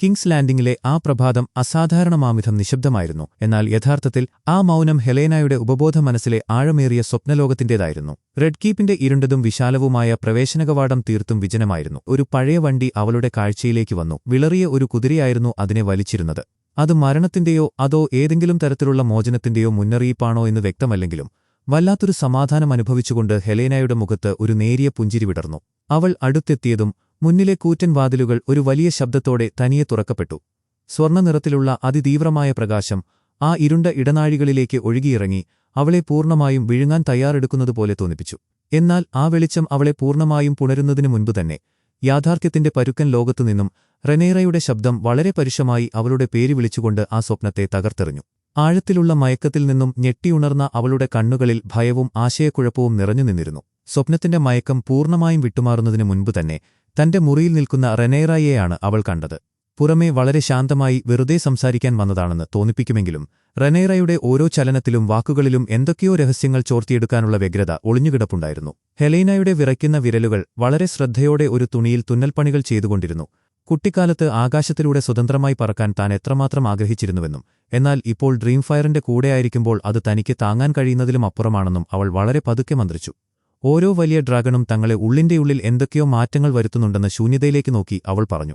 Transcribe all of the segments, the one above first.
Kings ലാൻഡിംഗിലെ ആ പ്രഭാതം അസാധാരണമാംവിധം നിശബ്ദമായിരുന്നു. എന്നാൽ യഥാർത്ഥത്തിൽ ആ മൗനം ഹെലേനയുടെ ഉപബോധ മനസ്സിലെ ആഴമേറിയ സ്വപ്നലോകത്തിന്റേതായിരുന്നു. റെഡ് കീപ്പിന്റെ ഇരുണ്ടതും വിശാലവുമായ പ്രവേശനകവാടം തീർത്തും വിജനമായിരുന്നു. ഒരു പഴയ വണ്ടി അവളുടെ കാഴ്ചയിലേക്ക് വന്നു. വിളറിയ ഒരു കുതിരയായിരുന്നു അതിനെ വലിച്ചിരുന്നത്. അത് മരണത്തിന്റെയോ അതോ ഏതെങ്കിലും തരത്തിലുള്ള മോചനത്തിന്റെയോ മുന്നറിയിപ്പാണോ എന്ന് വ്യക്തമല്ലെങ്കിലും വല്ലാത്തൊരു സമാധാനം അനുഭവിച്ചുകൊണ്ട് ഹെലേനയുടെ മുഖത്ത് ഒരു നേരിയ പുഞ്ചിരി വിടർന്നു. അവൾ അടുത്തെത്തിയതും മുന്നിലെ കൂറ്റൻ വാതിലുകൾ ഒരു വലിയ ശബ്ദത്തോടെ തനിയെ തുറക്കപ്പെട്ടു. സ്വർണ്ണനിറത്തിലുള്ള അതിതീവ്രമായ പ്രകാശം ആ ഇരുണ്ട ഇടനാഴികളിലേക്ക് ഒഴുകിയിറങ്ങി അവളെ പൂർണ്ണമായും വിഴുങ്ങാൻ തയ്യാറെടുക്കുന്നതുപോലെ തോന്നിപ്പിച്ചു. എന്നാൽ ആ വെളിച്ചം അവളെ പൂർണ്ണമായും പുണരുന്നതിനു മുൻപുതന്നെ യാഥാർത്ഥ്യത്തിന്റെ പരുക്കൻ ലോകത്തുനിന്നും റെനേറയുടെ ശബ്ദം വളരെ പരുഷമായി അവളുടെ പേര് വിളിച്ചുകൊണ്ട് ആ സ്വപ്നത്തെ തകർത്തെറിഞ്ഞു. ആഴത്തിലുള്ള മയക്കത്തിൽ നിന്നും ഞെട്ടിയുണർന്ന അവളുടെ കണ്ണുകളിൽ ഭയവും ആശയക്കുഴപ്പവും നിറഞ്ഞു നിന്നിരുന്നു. സ്വപ്നത്തിന്റെ മയക്കം പൂർണ്ണമായും വിട്ടുമാറുന്നതിനു മുൻപുതന്നെ തന്റെ മുറിയിൽ നിൽക്കുന്ന റെനേറയെയാണ് അവൾ കണ്ടത്. പുറമേ വളരെ ശാന്തമായി വെറുതെ സംസാരിക്കാൻ വന്നതാണെന്ന് തോന്നിപ്പിക്കുമെങ്കിലും റെനേറയുടെ ഓരോ ചലനത്തിലും വാക്കുകളിലും എന്തൊക്കെയോ രഹസ്യങ്ങൾ ചോർത്തിയെടുക്കാനുള്ള വ്യഗ്രത ഒളിഞ്ഞുകിടപ്പുണ്ടായിരുന്നു. ഹെലേനയുടെ വിറയ്ക്കുന്ന വിരലുകൾ വളരെ ശ്രദ്ധയോടെ ഒരു തുണിയിൽ തുന്നൽപ്പണികൾ ചെയ്തുകൊണ്ടിരുന്നു. കുട്ടിക്കാലത്ത് ആകാശത്തിലൂടെ സ്വതന്ത്രമായി പറക്കാൻ താൻ എത്രമാത്രം ആഗ്രഹിച്ചിരുന്നുവെന്നും എന്നാൽ ഇപ്പോൾ ഡ്രീംഫയറിന്റെ കൂടെയായിരിക്കുമ്പോൾ അത് തനിക്ക് താങ്ങാൻ കഴിയുന്നതിലും അപ്പുറമാണെന്നും അവൾ വളരെ പതുക്കെ മന്ത്രിച്ചു. ഓരോ വലിയ ഡ്രാഗണും തങ്ങളെ ഉള്ളിന്റെയുള്ളിൽ എന്തൊക്കെയോ മാറ്റങ്ങൾ വരുത്തുന്നുണ്ടെന്ന് ശൂന്യതയിലേക്ക് നോക്കി അവൾ പറഞ്ഞു.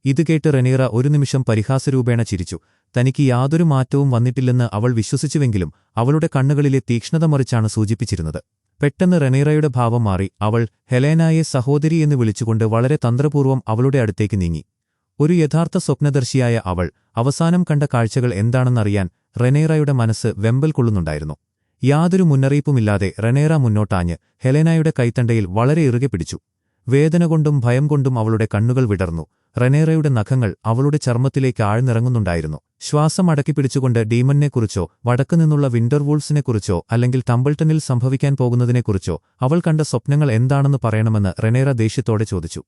ഇത് കേട്ട് റെനീറ ഒരു നിമിഷം പരിഹാസരൂപേണ ചിരിച്ചു. തനിക്ക് യാതൊരു മാറ്റവും വന്നിട്ടില്ലെന്ന് അവൾ വിശ്വസിച്ചുവെങ്കിലും അവളുടെ കണ്ണുകളിലെ തീക്ഷ്ണത മറിച്ചാണ് സൂചിപ്പിച്ചിരുന്നത്. പെട്ടെന്ന് റെനീറയുടെ ഭാവം മാറി. അവൾ ഹെലേനയെ സഹോദരി എന്ന് വിളിച്ചുകൊണ്ട് വളരെ തന്ത്രപൂർവ്വം അവളുടെ അടുത്തേക്ക് നീങ്ങി. ഒരു യഥാർത്ഥ സ്വപ്നദർശിയായ അവൾ അവസാനം കണ്ട കാഴ്ചകൾ എന്താണെന്നറിയാൻ റെനീറയുടെ മനസ്സ് വെമ്പൽ കൊള്ളുന്നുണ്ടായിരുന്നു. യാതൊരു മുന്നറിയിപ്പുമില്ലാതെ റെനീറ മുന്നോട്ടാഞ്ഞ് ഹെലേനയുടെ കൈത്തണ്ടയിൽ വളരെ ഇറുകെ പിടിച്ചു. വേദന കൊണ്ടും ഭയം കൊണ്ടും അവളുടെ കണ്ണുകൾ വിടർന്നു. റെനീറയുടെ നഖങ്ങൾ അവളുടെ ചർമ്മത്തിലേക്ക് ആഴ്ന്നിറങ്ങുന്നുണ്ടായിരുന്നു. ശ്വാസം അടക്കിപ്പിടിച്ചുകൊണ്ട് ഡീമണിനെക്കുറിച്ചോ വടക്കുനിന്നുള്ള വിന്റർവൂൾസിനെക്കുറിച്ചോ അല്ലെങ്കിൽ ടംബിൾട്ടണിൽ സംഭവിക്കാൻ പോകുന്നതിനെക്കുറിച്ചോ അവൾ കണ്ട സ്വപ്നങ്ങൾ എന്താണെന്ന് പറയണമെന്ന് റെനീറ ദേഷ്യത്തോടെ ചോദിച്ചു.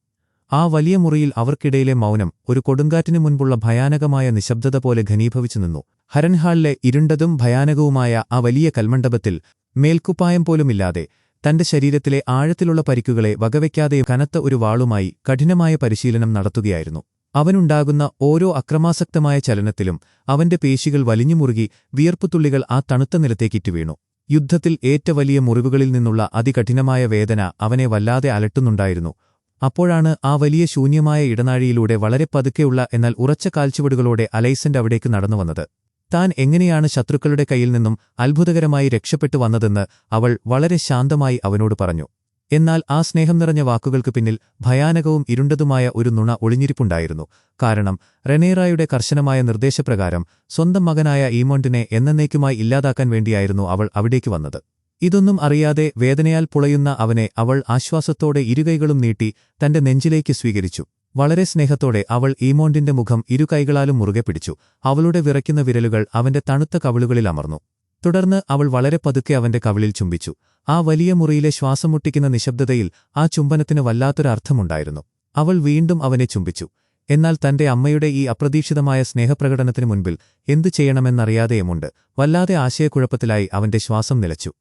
ആ വലിയ മുറിയിൽ അവർക്കിടയിലെ മൗനം ഒരു കൊടുങ്കാറ്റിനു മുൻപുള്ള ഭയാനകമായ നിശബ്ദത പോലെ ഘനീഭവിച്ചു നിന്നു. ഹരൻഹാളിലെ ഇരുണ്ടതും ഭയാനകവുമായ ആ വലിയ കൽമണ്ഡപത്തിൽ മേൽക്കുപ്പായം പോലുമില്ലാതെ തന്റെ ശരീരത്തിലെ ആഴത്തിലുള്ള പരിക്കുകളെ വകവയ്ക്കാതെ കനത്ത ഒരു വാളുമായി കഠിനമായ പരിശീലനം നടത്തുകയായിരുന്നു. അവനുണ്ടാകുന്ന ഓരോ അക്രമാസക്തമായ ചലനത്തിലും അവന്റെ പേശികൾ വലിഞ്ഞുമുറുകി വിയർപ്പുതുള്ളികൾ ആ തണുത്ത നിലത്തേക്കിറ്റു വീണു. യുദ്ധത്തിൽ ഏറ്റ വലിയ മുറിവുകളിൽ നിന്നുള്ള അതികഠിനമായ വേദന അവനെ വല്ലാതെ അലട്ടുന്നുണ്ടായിരുന്നു. അപ്പോഴാണ് ആ വലിയ ശൂന്യമായ ഇടനാഴിയിലൂടെ വളരെ പതുക്കെയുള്ള എന്നാൽ ഉറച്ച കാൽച്ചുവടുകളോടെ അലൈസന്റ് അവിടേക്ക് നടന്നുവന്നത്. താൻ എങ്ങനെയാണ് ശത്രുക്കളുടെ കയ്യിൽ നിന്നും അത്ഭുതകരമായി രക്ഷപ്പെട്ടു വന്നതെന്ന് അവൾ വളരെ ശാന്തമായി അവനോട് പറഞ്ഞു. എന്നാൽ ആ സ്നേഹം നിറഞ്ഞ വാക്കുകൾക്ക് പിന്നിൽ ഭയാനകവും ഇരുണ്ടതുമായ ഒരു നുണ ഒളിഞ്ഞിരിപ്പുണ്ടായിരുന്നു. കാരണം റെനീറയുടെ കർശനമായ നിർദ്ദേശപ്രകാരം സ്വന്തം മകനായ ഈമോണ്ടിനെ എന്നേക്കുമായി ഇല്ലാതാക്കാൻ വേണ്ടിയായിരുന്നു അവൾ അവിടേക്ക് വന്നത്. ഇതൊന്നും അറിയാതെ വേദനയാൽ പുളയുന്ന അവനെ അവൾ ആശ്വാസത്തോടെ ഇരുകൈകളും നീട്ടി തന്റെ നെഞ്ചിലേക്ക് സ്വീകരിച്ചു. വളരെ സ്നേഹത്തോടെ അവൾ ഈമോണ്ടിന്റെ മുഖം ഇരു കൈകളാലും മുറുകെ പിടിച്ചു. അവളുടെ വിറയ്ക്കുന്ന വിരലുകൾ അവന്റെ തണുത്ത കവിളുകളിൽ അമർന്നു. തുടർന്ന് അവൾ വളരെ പതുക്കെ അവന്റെ കവിളിൽ ചുംബിച്ചു. ആ വലിയ മുറിയിലെ ശ്വാസം മുട്ടിക്കുന്ന നിശബ്ദതയിൽ ആ ചുംബനത്തിന് വല്ലാത്തൊരർത്ഥമുണ്ടായിരുന്നു. അവൾ വീണ്ടും അവനെ ചുംബിച്ചു. എന്നാൽ തന്റെ അമ്മയുടെ ഈ അപ്രതീക്ഷിതമായ സ്നേഹപ്രകടനത്തിനു മുൻപിൽ എന്തു ചെയ്യണമെന്നറിയാതെയുമുണ്ട് വല്ലാതെ ആശയക്കുഴപ്പത്തിലായി അവന്റെ ശ്വാസം നിലച്ചു.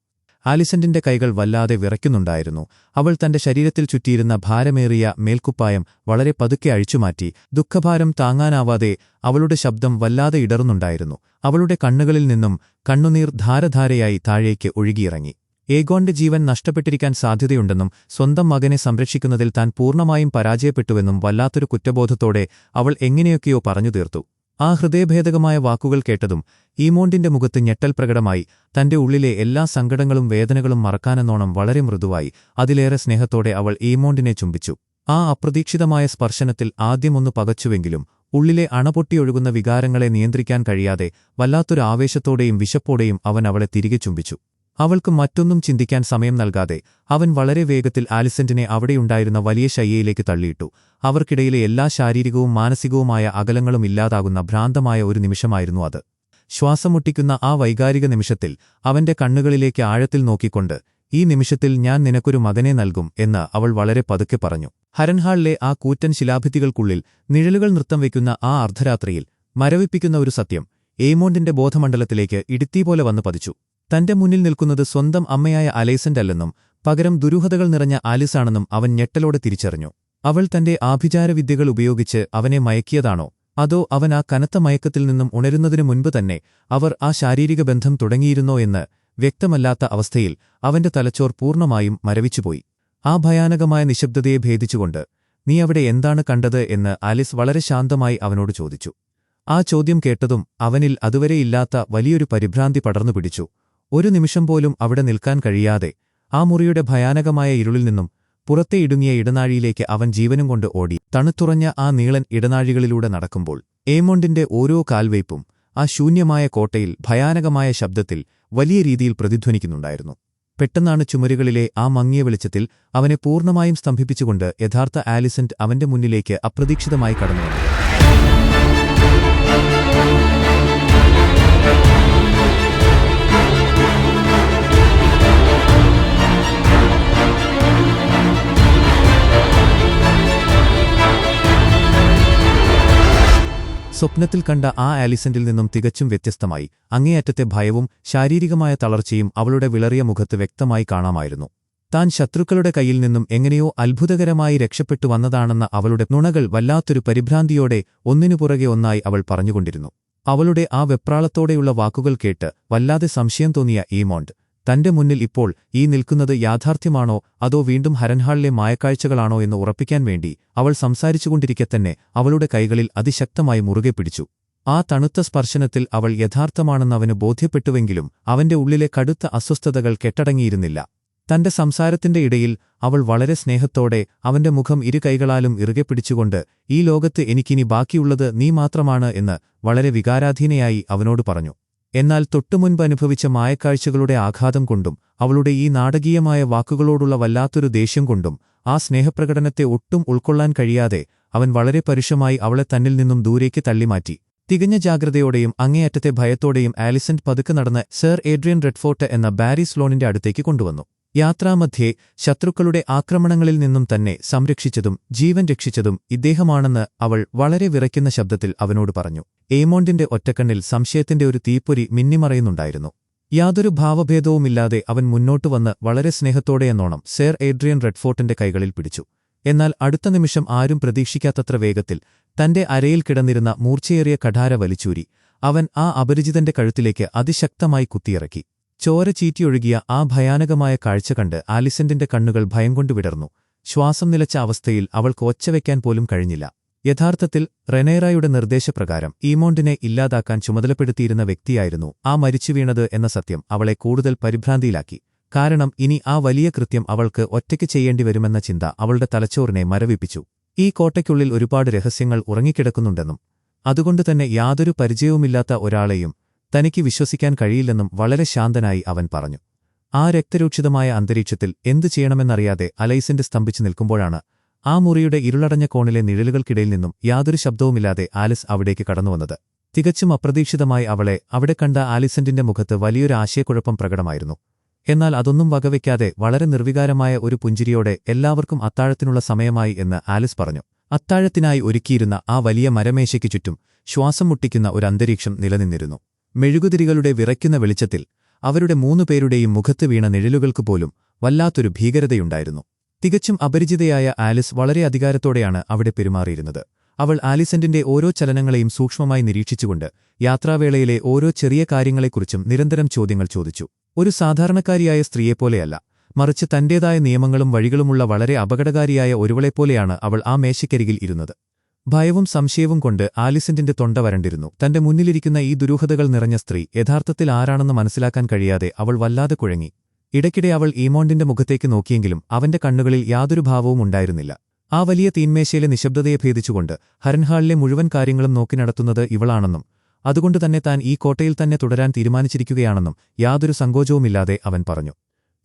ആലിസന്റിന്റെ കൈകൾ വല്ലാതെ വിറയ്ക്കുന്നുണ്ടായിരുന്നു. അവൾ തന്റെ ശരീരത്തിൽ ചുറ്റിയിരുന്ന ഭാരമേറിയ മേൽക്കുപ്പായം വളരെ പതുക്കെ അഴിച്ചുമാറ്റി. ദുഃഖഭാരം താങ്ങാനാവാതെ അവളുടെ ശബ്ദം വല്ലാതെ ഇടറുന്നുണ്ടായിരുന്നു. അവളുടെ കണ്ണുകളിൽ നിന്നും കണ്ണുനീർ ധാരധാരയായി താഴേക്ക് ഒഴുകിയിറങ്ങി. ഏഗോന്റെ ജീവൻ നഷ്ടപ്പെട്ടിരിക്കാൻ സാധ്യതയുണ്ടെന്നും സ്വന്തം മകനെ സംരക്ഷിക്കുന്നതിൽ താൻ പൂർണ്ണമായും പരാജയപ്പെട്ടുവെന്നും വല്ലാത്തൊരു കുറ്റബോധത്തോടെ അവൾ എങ്ങനെയൊക്കെയോ പറഞ്ഞു തീർത്തു. ആ ഹൃദയഭേദകമായ വാക്കുകൾ കേട്ടതും ഈമോണ്ടിന്റെ മുഖത്ത് ഞെട്ടൽ പ്രകടമായി. തന്റെ ഉള്ളിലെ എല്ലാ സങ്കടങ്ങളും വേദനകളും മറക്കാനെന്നോണം വളരെ മൃദുവായി അതിലേറെ സ്നേഹത്തോടെ അവൾ ഈമോണ്ടിനെ ചുംബിച്ചു. ആ അപ്രതീക്ഷിതമായ സ്പർശനത്തിൽ ആദ്യമൊന്നു പകച്ചുവെങ്കിലും ഉള്ളിലെ അണപൊട്ടിയൊഴുകുന്ന വികാരങ്ങളെ നിയന്ത്രിക്കാൻ കഴിയാതെ വല്ലാത്തൊരു ആവേശത്തോടെയും വിശപ്പോടെയും അവൻ അവളെ തിരികെ ചുംബിച്ചു. അവൾക്ക് മറ്റൊന്നും ചിന്തിക്കാൻ സമയം നൽകാതെ അവൻ വളരെ വേഗത്തിൽ ആലിസന്റിനെ അവിടെയുണ്ടായിരുന്ന വലിയ ശയ്യയിലേക്ക് തള്ളിയിട്ടു. അവർക്കിടയിലെ എല്ലാ ശാരീരികവും മാനസികവുമായ അകലങ്ങളും ഇല്ലാതാകുന്ന ഭ്രാന്തമായ ഒരു നിമിഷമായിരുന്നു അത്. ശ്വാസം മുട്ടിക്കുന്ന ആ വൈകാരിക നിമിഷത്തിൽ അവന്റെ കണ്ണുകളിലേക്ക് ആഴത്തിൽ നോക്കിക്കൊണ്ട്, "ഈ നിമിഷത്തിൽ ഞാൻ നിനക്കൊരു മകനെ നൽകും" എന്ന് അവൾ വളരെ പതുക്കെ പറഞ്ഞു. ഹരൻഹാളിലെ ആ കൂറ്റൻ ശിലാഭിത്തികൾക്കുള്ളിൽ നിഴലുകൾ നൃത്തം വയ്ക്കുന്ന ആ അർദ്ധരാത്രിയിൽ മരവിപ്പിക്കുന്ന ഒരു സത്യം എയ്മോണ്ടിന്റെ ബോധമണ്ഡലത്തിലേക്ക് ഇടുത്തിപോലെ വന്നു പതിച്ചു. തന്റെ മുന്നിൽ നിൽക്കുന്നത് സ്വന്തം അമ്മയായ അലൈസന്റ് അല്ലെന്നും പകരം ദുരൂഹതകൾ നിറഞ്ഞ ആലിസാണെന്നും അവൻ ഞെട്ടലോടെ തിരിച്ചറിഞ്ഞു. അവൾ തന്റെ ആഭിചാരവിദ്യകൾ ഉപയോഗിച്ച് അവനെ മയക്കിയതാണോ, അതോ അവൻ ആ കനത്ത മയക്കത്തിൽ നിന്നും ഉണരുന്നതിനു മുൻപ് തന്നെ അവർ ആ ശാരീരിക ബന്ധം തുടങ്ങിയിരുന്നോ എന്ന് വ്യക്തമല്ലാത്ത അവസ്ഥയിൽ അവന്റെ തലച്ചോർ പൂർണ്ണമായും മരവിച്ചുപോയി. ആ ഭയാനകമായ നിശബ്ദതയെ ഭേദിച്ചുകൊണ്ട് നീ അവിടെ എന്താണ് കണ്ടത് എന്ന് ആലിസ് വളരെ ശാന്തമായി അവനോട് ചോദിച്ചു. ആ ചോദ്യം കേട്ടതും അവനിൽ അതുവരെയില്ലാത്ത വലിയൊരു പരിഭ്രാന്തി പടർന്നു പിടിച്ചു. ഒരു നിമിഷം പോലും അവിടെ നിൽക്കാൻ കഴിയാതെ ആ മുറിയുടെ ഭയാനകമായ ഇരുളിൽ നിന്നും പുറത്തെ ഇടുങ്ങിയ ഇടനാഴിയിലേക്ക് അവൻ ജീവനും കൊണ്ട് ഓടി. തണുത്തുറഞ്ഞ ആ നീളൻ ഇടനാഴികളിലൂടെ നടക്കുമ്പോൾ ഏമോണ്ടിന്റെ ഓരോ കാൽവയ്പും ആ ശൂന്യമായ കോട്ടയിൽ ഭയാനകമായ ശബ്ദത്തിൽ വലിയ രീതിയിൽ പ്രതിധ്വനിക്കുന്നുണ്ടായിരുന്നു. പെട്ടെന്നാണ് ചുമരുകളിലെ ആ മങ്ങിയ വെളിച്ചത്തിൽ അവനെ പൂർണ്ണമായും സ്തംഭിപ്പിച്ചുകൊണ്ട് യഥാർത്ഥ ആലിസന്റ് അവന്റെ മുന്നിലേക്ക് അപ്രതീക്ഷിതമായി കടന്നുവന്നു. സ്വപ്നത്തിൽ കണ്ട ആ ആലിസന്റിൽ നിന്നും തികച്ചും വ്യത്യസ്തമായി അങ്ങേയറ്റത്തെ ഭയവും ശാരീരികമായ തളർച്ചയും അവളുടെ വിളറിയ മുഖത്ത് വ്യക്തമായി കാണാമായിരുന്നു. താൻ ശത്രുക്കളുടെ കയ്യിൽ നിന്നും എങ്ങനെയോ അത്ഭുതകരമായി രക്ഷപ്പെട്ടു വന്നതാണെന്ന അവളുടെ നുണകൾ വല്ലാത്തൊരു പരിഭ്രാന്തിയോടെ ഒന്നിനുപുറകെ ഒന്നായി അവൾ പറഞ്ഞുകൊണ്ടിരുന്നു. അവളുടെ ആ വെപ്രാളത്തോടെയുള്ള വാക്കുകൾ കേട്ട് വല്ലാതെ സംശയം തോന്നിയ ഈമോണ്ട് തന്റെ മുന്നിൽ ഇപ്പോൾ ഈ നിൽക്കുന്നത് യാഥാർത്ഥ്യമാണോ അതോ വീണ്ടും ഹരൻഹാളിലെ മായക്കാഴ്ചകളാണോ എന്ന് ഉറപ്പിക്കാൻ വേണ്ടി അവൾ സംസാരിച്ചുകൊണ്ടിരിക്കെ തന്നെ അവളുടെ കൈകളിൽ അതിശക്തമായി മുറുകെ പിടിച്ചു. ആ തണുത്ത സ്പർശനത്തിൽ അവൾ യഥാർത്ഥമാണെന്നവന് ബോധ്യപ്പെട്ടുവെങ്കിലും അവന്റെ ഉള്ളിലെ കടുത്ത അസ്വസ്ഥതകൾ കെട്ടടങ്ങിയിരുന്നില്ല. തന്റെ സംസാരത്തിന്റെ ഇടയിൽ അവൾ വളരെ സ്നേഹത്തോടെ അവന്റെ മുഖം ഇരു കൈകളാലും ഇറുകെ പിടിച്ചുകൊണ്ട് ഈ ലോകത്ത് എനിക്കിനി ബാക്കിയുള്ളത് നീ മാത്രമാണ് എന്ന് വളരെ വികാരാധീനയായി അവനോട് പറഞ്ഞു. എന്നാൽ തൊട്ടുമുൻപ് അനുഭവിച്ച മായക്കാഴ്ചകളുടെ ആഘാതം കൊണ്ടും അവളുടെ ഈ നാടകീയമായ വാക്കുകളോടുള്ള വല്ലാത്തൊരു ദേഷ്യം കൊണ്ടും ആ സ്നേഹപ്രകടനത്തെ ഒട്ടും ഉൾക്കൊള്ളാൻ കഴിയാതെ അവൻ വളരെ പരുഷമായി അവളെ തന്നിൽ നിന്നും ദൂരേക്ക് തള്ളിമാറ്റി. തികഞ്ഞ ജാഗ്രതയോടെയും അങ്ങേയറ്റത്തെ ഭയത്തോടെയും ആലിസന്റ് പതുക്കെ നടന്ന് സർ ഏഡ്രിയൻ റെഡ്ഫോർട്ട് എന്ന ബാരി സ്ലോണിന്റെ അടുത്തേക്ക് കൊണ്ടുവന്നു. യാത്രാമധ്യേ ശത്രുക്കളുടെ ആക്രമണങ്ങളിൽ നിന്നും തന്നെ സംരക്ഷിച്ചതും ജീവൻ രക്ഷിച്ചതും ഇദ്ദേഹമാണെന്ന് അവൾ വളരെ വിറയ്ക്കുന്ന ശബ്ദത്തിൽ അവനോട് പറഞ്ഞു. ഏമോണ്ടിന്റെ ഒറ്റക്കണ്ണിൽ സംശയത്തിന്റെ ഒരു തീപ്പൊരി മിന്നിമറയുന്നുണ്ടായിരുന്നു. യാതൊരു ഭാവഭേദവുമില്ലാതെ അവൻ മുന്നോട്ടു വന്ന് വളരെ സ്നേഹത്തോടെയെന്നോണം സർ ഏഡ്രിയൻ റെഡ്ഫോർട്ടിന്റെ കൈകളിൽ പിടിച്ചു. എന്നാൽ അടുത്ത നിമിഷം ആരും പ്രതീക്ഷിക്കാത്തത്ര വേഗത്തിൽ തന്റെ അരയിൽ കിടന്നിരുന്ന മൂർച്ചയേറിയ കഠാര വലിച്ചൂരി അവൻ ആ അപരിചിതന്റെ കഴുത്തിലേക്ക് അതിശക്തമായി കുത്തിയിറക്കി. ചോര ചീറ്റിയൊഴുകിയ ആ ഭയാനകമായ കാഴ്ച കണ്ട് ആലിസന്റിന്റെ കണ്ണുകൾ ഭയം കൊണ്ട് വിടർന്നു. ശ്വാസം നിലച്ച അവസ്ഥയിൽ അവൾക്ക് ഒച്ചവയ്ക്കാൻ പോലും കഴിഞ്ഞില്ല. യഥാർത്ഥത്തിൽ റെനേറയുടെ നിർദ്ദേശപ്രകാരം ഈമോണ്ടിനെ ഇല്ലാതാക്കാൻ ചുമതലപ്പെടുത്തിയിരുന്ന വ്യക്തിയായിരുന്നു ആ മരിച്ചുവീണത് എന്ന സത്യം അവളെ കൂടുതൽ പരിഭ്രാന്തിയിലാക്കി. കാരണം ഇനി ആ വലിയ കൃത്യം അവൾക്ക് ഒറ്റയ്ക്ക് ചെയ്യേണ്ടിവരുമെന്ന ചിന്ത അവളുടെ തലച്ചോറിനെ മരവിപ്പിച്ചു. ഈ കോട്ടയ്ക്കുള്ളിൽ ഒരുപാട് രഹസ്യങ്ങൾ ഉറങ്ങിക്കിടക്കുന്നുണ്ടെന്നും അതുകൊണ്ടുതന്നെ യാതൊരു പരിചയവുമില്ലാത്ത ഒരാളെയും തനിക്ക് വിശ്വസിക്കാൻ കഴിയില്ലെന്നും വളരെ ശാന്തനായി അവൻ പറഞ്ഞു. ആ രക്തരൂക്ഷിതമായ അന്തരീക്ഷത്തിൽ എന്തു ചെയ്യണമെന്നറിയാതെ അലൈസന്റ് സ്തംഭിച്ചു നിൽക്കുമ്പോഴാണ് ആ മുറിയുടെ ഇരുളടഞ്ഞ കോണിലെ നിഴലുകൾക്കിടയിൽ നിന്നും യാതൊരു ശബ്ദവുമില്ലാതെ ആലിസ് അവിടേക്ക് കടന്നുവന്നത്. തികച്ചും അപ്രതീക്ഷിതമായി അവളെ അവിടെ കണ്ട ആലിസന്റിന്റെ മുഖത്ത് വലിയൊരു ആശയക്കുഴപ്പം പ്രകടമായിരുന്നു. എന്നാൽ അതൊന്നും വകവയ്ക്കാതെ വളരെ നിർവികാരമായ ഒരു പുഞ്ചിരിയോടെ എല്ലാവർക്കും അത്താഴത്തിനുള്ള സമയമായി എന്ന് ആലിസ് പറഞ്ഞു. അത്താഴത്തിനായി ഒരുക്കിയിരുന്ന ആ വലിയ മരമേശയ്ക്ക് ചുറ്റും ശ്വാസം മുട്ടിക്കുന്ന ഒരു അന്തരീക്ഷം നിലനിന്നിരുന്നു. മെഴുകുതിരികളുടെ വിറയ്ക്കുന്ന വെളിച്ചത്തിൽ അവരുടെ 3 പേരുടെയും മുഖത്ത് വീണ നിഴലുകൾക്ക് പോലും വല്ലാത്തൊരു ഭീകരതയുണ്ടായിരുന്നു. തികച്ചും അപരിചിതയായ ആലിസ് വളരെ അധികാരത്തോടെയാണ് അവിടെ പെരുമാറിയിരുന്നത്. അവൾ ആലിസന്റിന്റെ ഓരോ ചലനങ്ങളെയും സൂക്ഷ്മമായി നിരീക്ഷിച്ചുകൊണ്ട് യാത്രാവേളയിലെ ഓരോ ചെറിയ കാര്യങ്ങളെക്കുറിച്ചും നിരന്തരം ചോദ്യങ്ങൾ ചോദിച്ചു. ഒരു സാധാരണക്കാരിയായ സ്ത്രീയെപ്പോലെയല്ല, മറിച്ച് തന്റേതായ നിയമങ്ങളും വഴികളുമുള്ള വളരെ അപകടകാരിയായ ഒരുവളെപ്പോലെയാണ് അവൾ ആ മേശയ്ക്കരികിൽ ഇരുന്നത്. ഭയവും സംശയവും കൊണ്ട് ആലിസന്റിന്റെ തൊണ്ട വരണ്ടിരുന്നു. തന്റെ മുന്നിലിരിക്കുന്ന ഈ ദുരൂഹതകൾ നിറഞ്ഞ സ്ത്രീ യഥാർത്ഥത്തിൽ ആരാണെന്ന് മനസ്സിലാക്കാൻ കഴിയാതെ അവൾ വല്ലാതെ കുഴങ്ങി. ഇടയ്ക്കിടെ അവൾ ഈമോണ്ടിന്റെ മുഖത്തേക്ക് നോക്കിയെങ്കിലും അവന്റെ കണ്ണുകളിൽ യാതൊരു ഭാവവും ഉണ്ടായിരുന്നില്ല. ആ വലിയ തീന്മേശയിലെ നിശബ്ദതയെ ഭേദിച്ചുകൊണ്ട് ഹരൻഹാളിലെ മുഴുവൻ കാര്യങ്ങളും നോക്കി നടത്തുന്നത് ഇവളാണെന്നും അതുകൊണ്ടുതന്നെ താൻ ഈ കോട്ടയിൽ തന്നെ തുടരാൻ തീരുമാനിച്ചിരിക്കുകയാണെന്നും യാതൊരു സങ്കോചവുമില്ലാതെ അവൻ പറഞ്ഞു.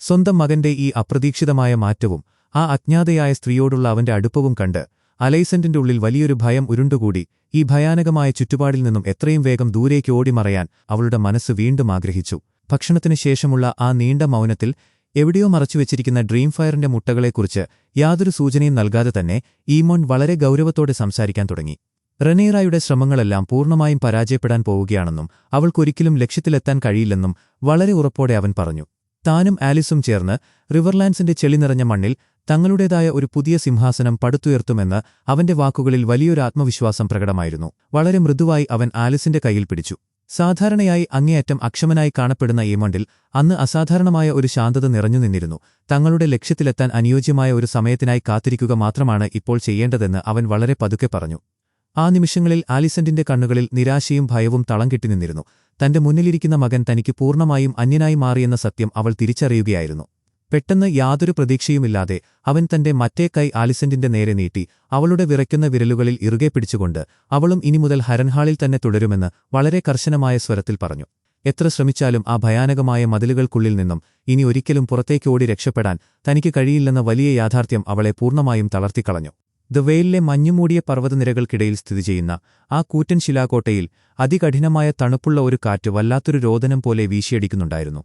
സ്വന്തം മകന്റെ ഈ അപ്രതീക്ഷിതമായ മാറ്റവും ആ അജ്ഞാതയായ സ്ത്രീയോടുള്ള അവന്റെ അടുപ്പവും കണ്ട് അലൈസന്റിന്റെ ഉള്ളിൽ വലിയൊരു ഭയം ഉരുണ്ടുകൂടി. ഈ ഭയാനകമായ ചുറ്റുപാടിൽ നിന്നും എത്രയും വേഗം ദൂരേക്ക് ഓടിമറയാൻ അവളുടെ മനസ്സ് വീണ്ടും ആഗ്രഹിച്ചു. ഭക്ഷണത്തിനു ശേഷമുള്ള ആ നീണ്ട മൗനത്തിൽ എവിടെയോ മറച്ചുവെച്ചിരിക്കുന്ന ഡ്രീം ഫയറിന്റെ മുട്ടകളെക്കുറിച്ച് യാതൊരു സൂചനയും നൽകാതെ തന്നെ ഈമോണ്ട് വളരെ ഗൗരവത്തോടെ സംസാരിക്കാൻ തുടങ്ങി. റെനേറയുടെ ശ്രമങ്ങളെല്ലാം പൂർണ്ണമായും പരാജയപ്പെടാൻ പോവുകയാണെന്നും അവൾക്കൊരിക്കലും ലക്ഷ്യത്തിലെത്താൻ കഴിയില്ലെന്നും വളരെ ഉറപ്പോടെ അവൻ പറഞ്ഞു. താനും ആലിസും ചേർന്ന് റിവർലാൻഡ്സിന്റെ ചെളി നിറഞ്ഞ മണ്ണിൽ തങ്ങളുടേതായ ഒരു പുതിയ സിംഹാസനം പടുത്തുയർത്തുമെന്ന് അവന്റെ വാക്കുകളിൽ വലിയൊരു ആത്മവിശ്വാസം പ്രകടമായിരുന്നു. വളരെ മൃദുവായി അവൻ ആലിസിന്റെ കയ്യിൽ പിടിച്ചു. സാധാരണയായി അങ്ങേയറ്റം അക്ഷമനായി കാണപ്പെടുന്ന ഏമണ്ടിൽ അന്ന് അസാധാരണമായ ഒരു ശാന്തത നിറഞ്ഞുനിന്നിരുന്നു. തങ്ങളുടെ ലക്ഷ്യത്തിലെത്താൻ അനുയോജ്യമായ ഒരു സമയത്തിനായി കാത്തിരിക്കുക മാത്രമാണ് ഇപ്പോൾ ചെയ്യേണ്ടതെന്ന് അവൻ വളരെ പതുക്കെ പറഞ്ഞു. ആ നിമിഷങ്ങളിൽ ആലിസന്റിന്റെ കണ്ണുകളിൽ നിരാശയും ഭയവും തളം കെട്ടിനിന്നിരുന്നു. തന്റെ മുന്നിലിരിക്കുന്ന മകൻ തനിക്ക് പൂർണ്ണമായും അന്യനായി മാറിയെന്ന സത്യം അവൾ തിരിച്ചറിയുകയായിരുന്നു. പെട്ടെന്ന് യാതൊരു പ്രതീക്ഷയുമില്ലാതെ അവൻ തന്റെ മറ്റേ കൈ ആലിസന്റിന്റെ നേരെ നീട്ടി അവളുടെ വിറയ്ക്കുന്ന വിരലുകളിൽ ഇറുകെ പിടിച്ചുകൊണ്ട് അവളും ഇനി മുതൽ ഹരൻഹാളിൽ തന്നെ തുടരുമെന്ന് വളരെ കർശനമായ സ്വരത്തിൽ പറഞ്ഞു. എത്ര ശ്രമിച്ചാലും ആ ഭയാനകമായ മതിലുകൾക്കുള്ളിൽ നിന്നും ഇനി ഒരിക്കലും പുറത്തേക്ക് ഓടി രക്ഷപ്പെടാൻ തനിക്ക് കഴിയില്ലെന്ന വലിയ യാഥാർത്ഥ്യം അവളെ പൂർണ്ണമായും തളർത്തിക്കളഞ്ഞു. ദ വെയിലിലെ മഞ്ഞുമൂടിയ പർവ്വതനിരകൾക്കിടയിൽ സ്ഥിതിചെയ്യുന്ന ആ കൂറ്റൻ ശിലാകോട്ടയിൽ അതികഠിനമായ തണുപ്പുള്ള ഒരു കാറ്റ് വല്ലാത്തൊരു രോദനം പോലെ വീശിയടിക്കുന്നുണ്ടായിരുന്നു.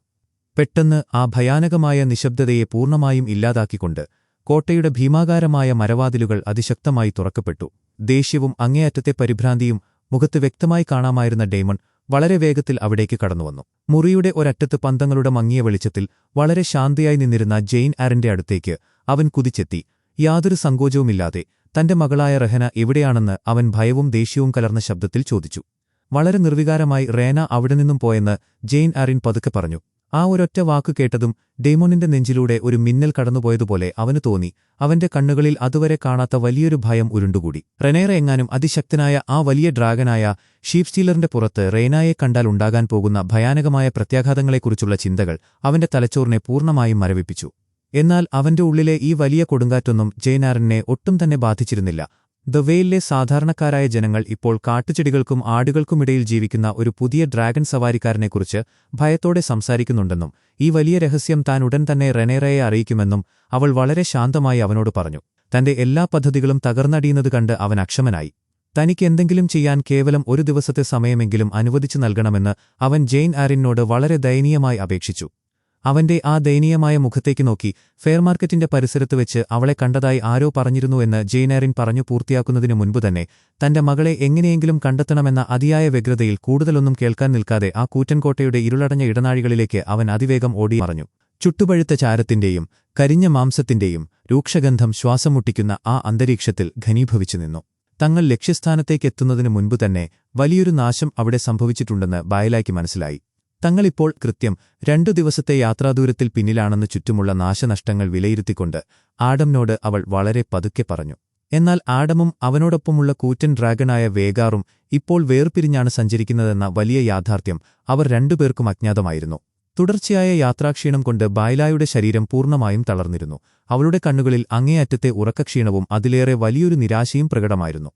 പെട്ടെന്ന് ആ ഭയാനകമായ നിശബ്ദതയെ പൂർണ്ണമായും ഇല്ലാതാക്കിക്കൊണ്ട് കോട്ടയുടെ ഭീമാകാരമായ മരവാതിലുകൾ അതിശക്തമായി തുറക്കപ്പെട്ടു. ദേഷ്യവും അങ്ങേയറ്റത്തെ പരിഭ്രാന്തിയും മുഖത്ത് വ്യക്തമായി കാണാമായിരുന്ന ഡേമൺ വളരെ വേഗത്തിൽ അവിടേക്ക് കടന്നുവന്നു. മുറിയുടെ ഒരറ്റത്ത് പന്തങ്ങളുടെ മങ്ങിയ വെളിച്ചത്തിൽ വളരെ ശാന്തയായി നിന്നിരുന്ന ജെയിൻ ആരന്റെ അടുത്തേക്ക് അവൻ കുതിച്ചെത്തി. യാതൊരു സങ്കോചവുമില്ലാതെ തന്റെ മകളായ റെഹന എവിടെയാണെന്ന് അവൻ ഭയവും ദേഷ്യവും കലർന്ന ശബ്ദത്തിൽ ചോദിച്ചു. വളരെ നിർവികാരമായി റേന അവിടെ നിന്നും പോയെന്ന് ജെയിൻ ആരിൻ പതുക്കെ പറഞ്ഞു. ആ ഒരൊറ്റ വാക്ക് കേട്ടതും ഡേമോണിന്റെ നെഞ്ചിലൂടെ ഒരു മിന്നൽ കടന്നുപോയതുപോലെ അവന് തോന്നി. അവന്റെ കണ്ണുകളിൽ അതുവരെ കാണാത്ത വലിയൊരു ഭയം ഉരുണ്ടുകൂടി. റെനേറ എങ്ങാനും അതിശക്തനായ ആ വലിയ ഡ്രാഗനായ ഷീപ്പ് സ്റ്റീലറിന്റെ പുറത്ത് റേനായെ കണ്ടാൽ ഉണ്ടാകാൻ പോകുന്ന ഭയാനകമായ പ്രത്യാഘാതങ്ങളെക്കുറിച്ചുള്ള ചിന്തകൾ അവന്റെ തലച്ചോറിനെ പൂർണ്ണമായും മരവിപ്പിച്ചു. എന്നാൽ അവന്റെ ഉള്ളിലെ ഈ വലിയ കൊടുങ്കാറ്റൊന്നും ജെയിൻ ആരനെ ഒട്ടും തന്നെ ബാധിച്ചിരുന്നില്ല. ദ വെയിലിലെ സാധാരണക്കാരായ ജനങ്ങൾ ഇപ്പോൾ കാട്ടുചെടികൾക്കും ആടുകൾക്കുമിടയിൽ ജീവിക്കുന്ന ഒരു പുതിയ ഡ്രാഗൺ സവാരിക്കാരനെക്കുറിച്ച് ഭയത്തോടെ സംസാരിക്കുന്നുണ്ടെന്നും ഈ വലിയ രഹസ്യം താൻ ഉടൻ തന്നെ റെനേറയെ അറിയിക്കുമെന്നും അവൾ വളരെ ശാന്തമായി അവനോട് പറഞ്ഞു. തന്റെ എല്ലാ പദ്ധതികളും തകർന്നടിയുന്നത് കണ്ട് അവൻ അക്ഷമനായി. തനിക്ക് എന്തെങ്കിലും ചെയ്യാൻ കേവലം ഒരു ദിവസത്തെ സമയമെങ്കിലും അനുവദിച്ചു നൽകണമെന്ന് അവൻ ജെയിൻ ആരിനോട് വളരെ ദയനീയമായി അപേക്ഷിച്ചു. അവന്റെ ആ ദയനീയമായ മുഖത്തേക്ക് നോക്കി ഫെയർമാർക്കറ്റിന്റെ പരിസരത്ത് വെച്ച് അവളെ കണ്ടതായി ആരോ പറഞ്ഞിരുന്നുവെന്ന് ജെയിൻ ആരിൻ പറഞ്ഞു പൂർത്തിയാക്കുന്നതിനു മുൻപുതന്നെ തന്റെ മകളെ എങ്ങനെയെങ്കിലും കണ്ടെത്തണമെന്ന അതിയായ വ്യഗ്രതയിൽ കൂടുതലൊന്നും കേൾക്കാൻ നിൽക്കാതെ ആ കൂറ്റൻകോട്ടയുടെ ഇരുളടഞ്ഞ ഇടനാഴികളിലേക്ക് അവൻ അതിവേഗം ഓടി മറഞ്ഞു. ചുട്ടുപഴുത്ത ചാരത്തിന്റെയും കരിഞ്ഞ മാംസത്തിന്റെയും രൂക്ഷഗന്ധം ശ്വാസം മുട്ടിക്കുന്ന ആ അന്തരീക്ഷത്തിൽ ഘനീഭവിച്ചു നിന്നു. തങ്ങൾ ലക്ഷ്യസ്ഥാനത്തേക്കെത്തുന്നതിനു മുൻപുതന്നെ വലിയൊരു നാശം അവിടെ സംഭവിച്ചിട്ടുണ്ടെന്ന് ബായലായ്ക്ക് മനസ്സിലായി. തങ്ങളിപ്പോൾ കൃത്യം 2 ദിവസത്തെ യാത്രാദൂരത്തിൽ പിന്നിലാണെന്ന് ചുറ്റുമുള്ള നാശനഷ്ടങ്ങൾ വിലയിരുത്തിക്കൊണ്ട് ആഡംനോട് അവൾ വളരെ പതുക്കെ പറഞ്ഞു. എന്നാൽ ആഡമും അവനോടൊപ്പമുള്ള കൂറ്റൻ ഡ്രാഗണായ വേഗാറും ഇപ്പോൾ വേർപിരിഞ്ഞാണ് സഞ്ചരിക്കുന്നതെന്ന വലിയ യാഥാർത്ഥ്യം അവർ രണ്ടുപേർക്കും അജ്ഞാതമായിരുന്നു. തുടർച്ചയായ യാത്രാക്ഷീണം കൊണ്ട് ബായ്ലായുടെ ശരീരം പൂർണ്ണമായും തളർന്നിരുന്നു. അവളുടെ കണ്ണുകളിൽ അങ്ങേയറ്റത്തെ ഉറക്കക്ഷീണവും അതിലേറെ വലിയൊരു നിരാശയും പ്രകടമായിരുന്നു.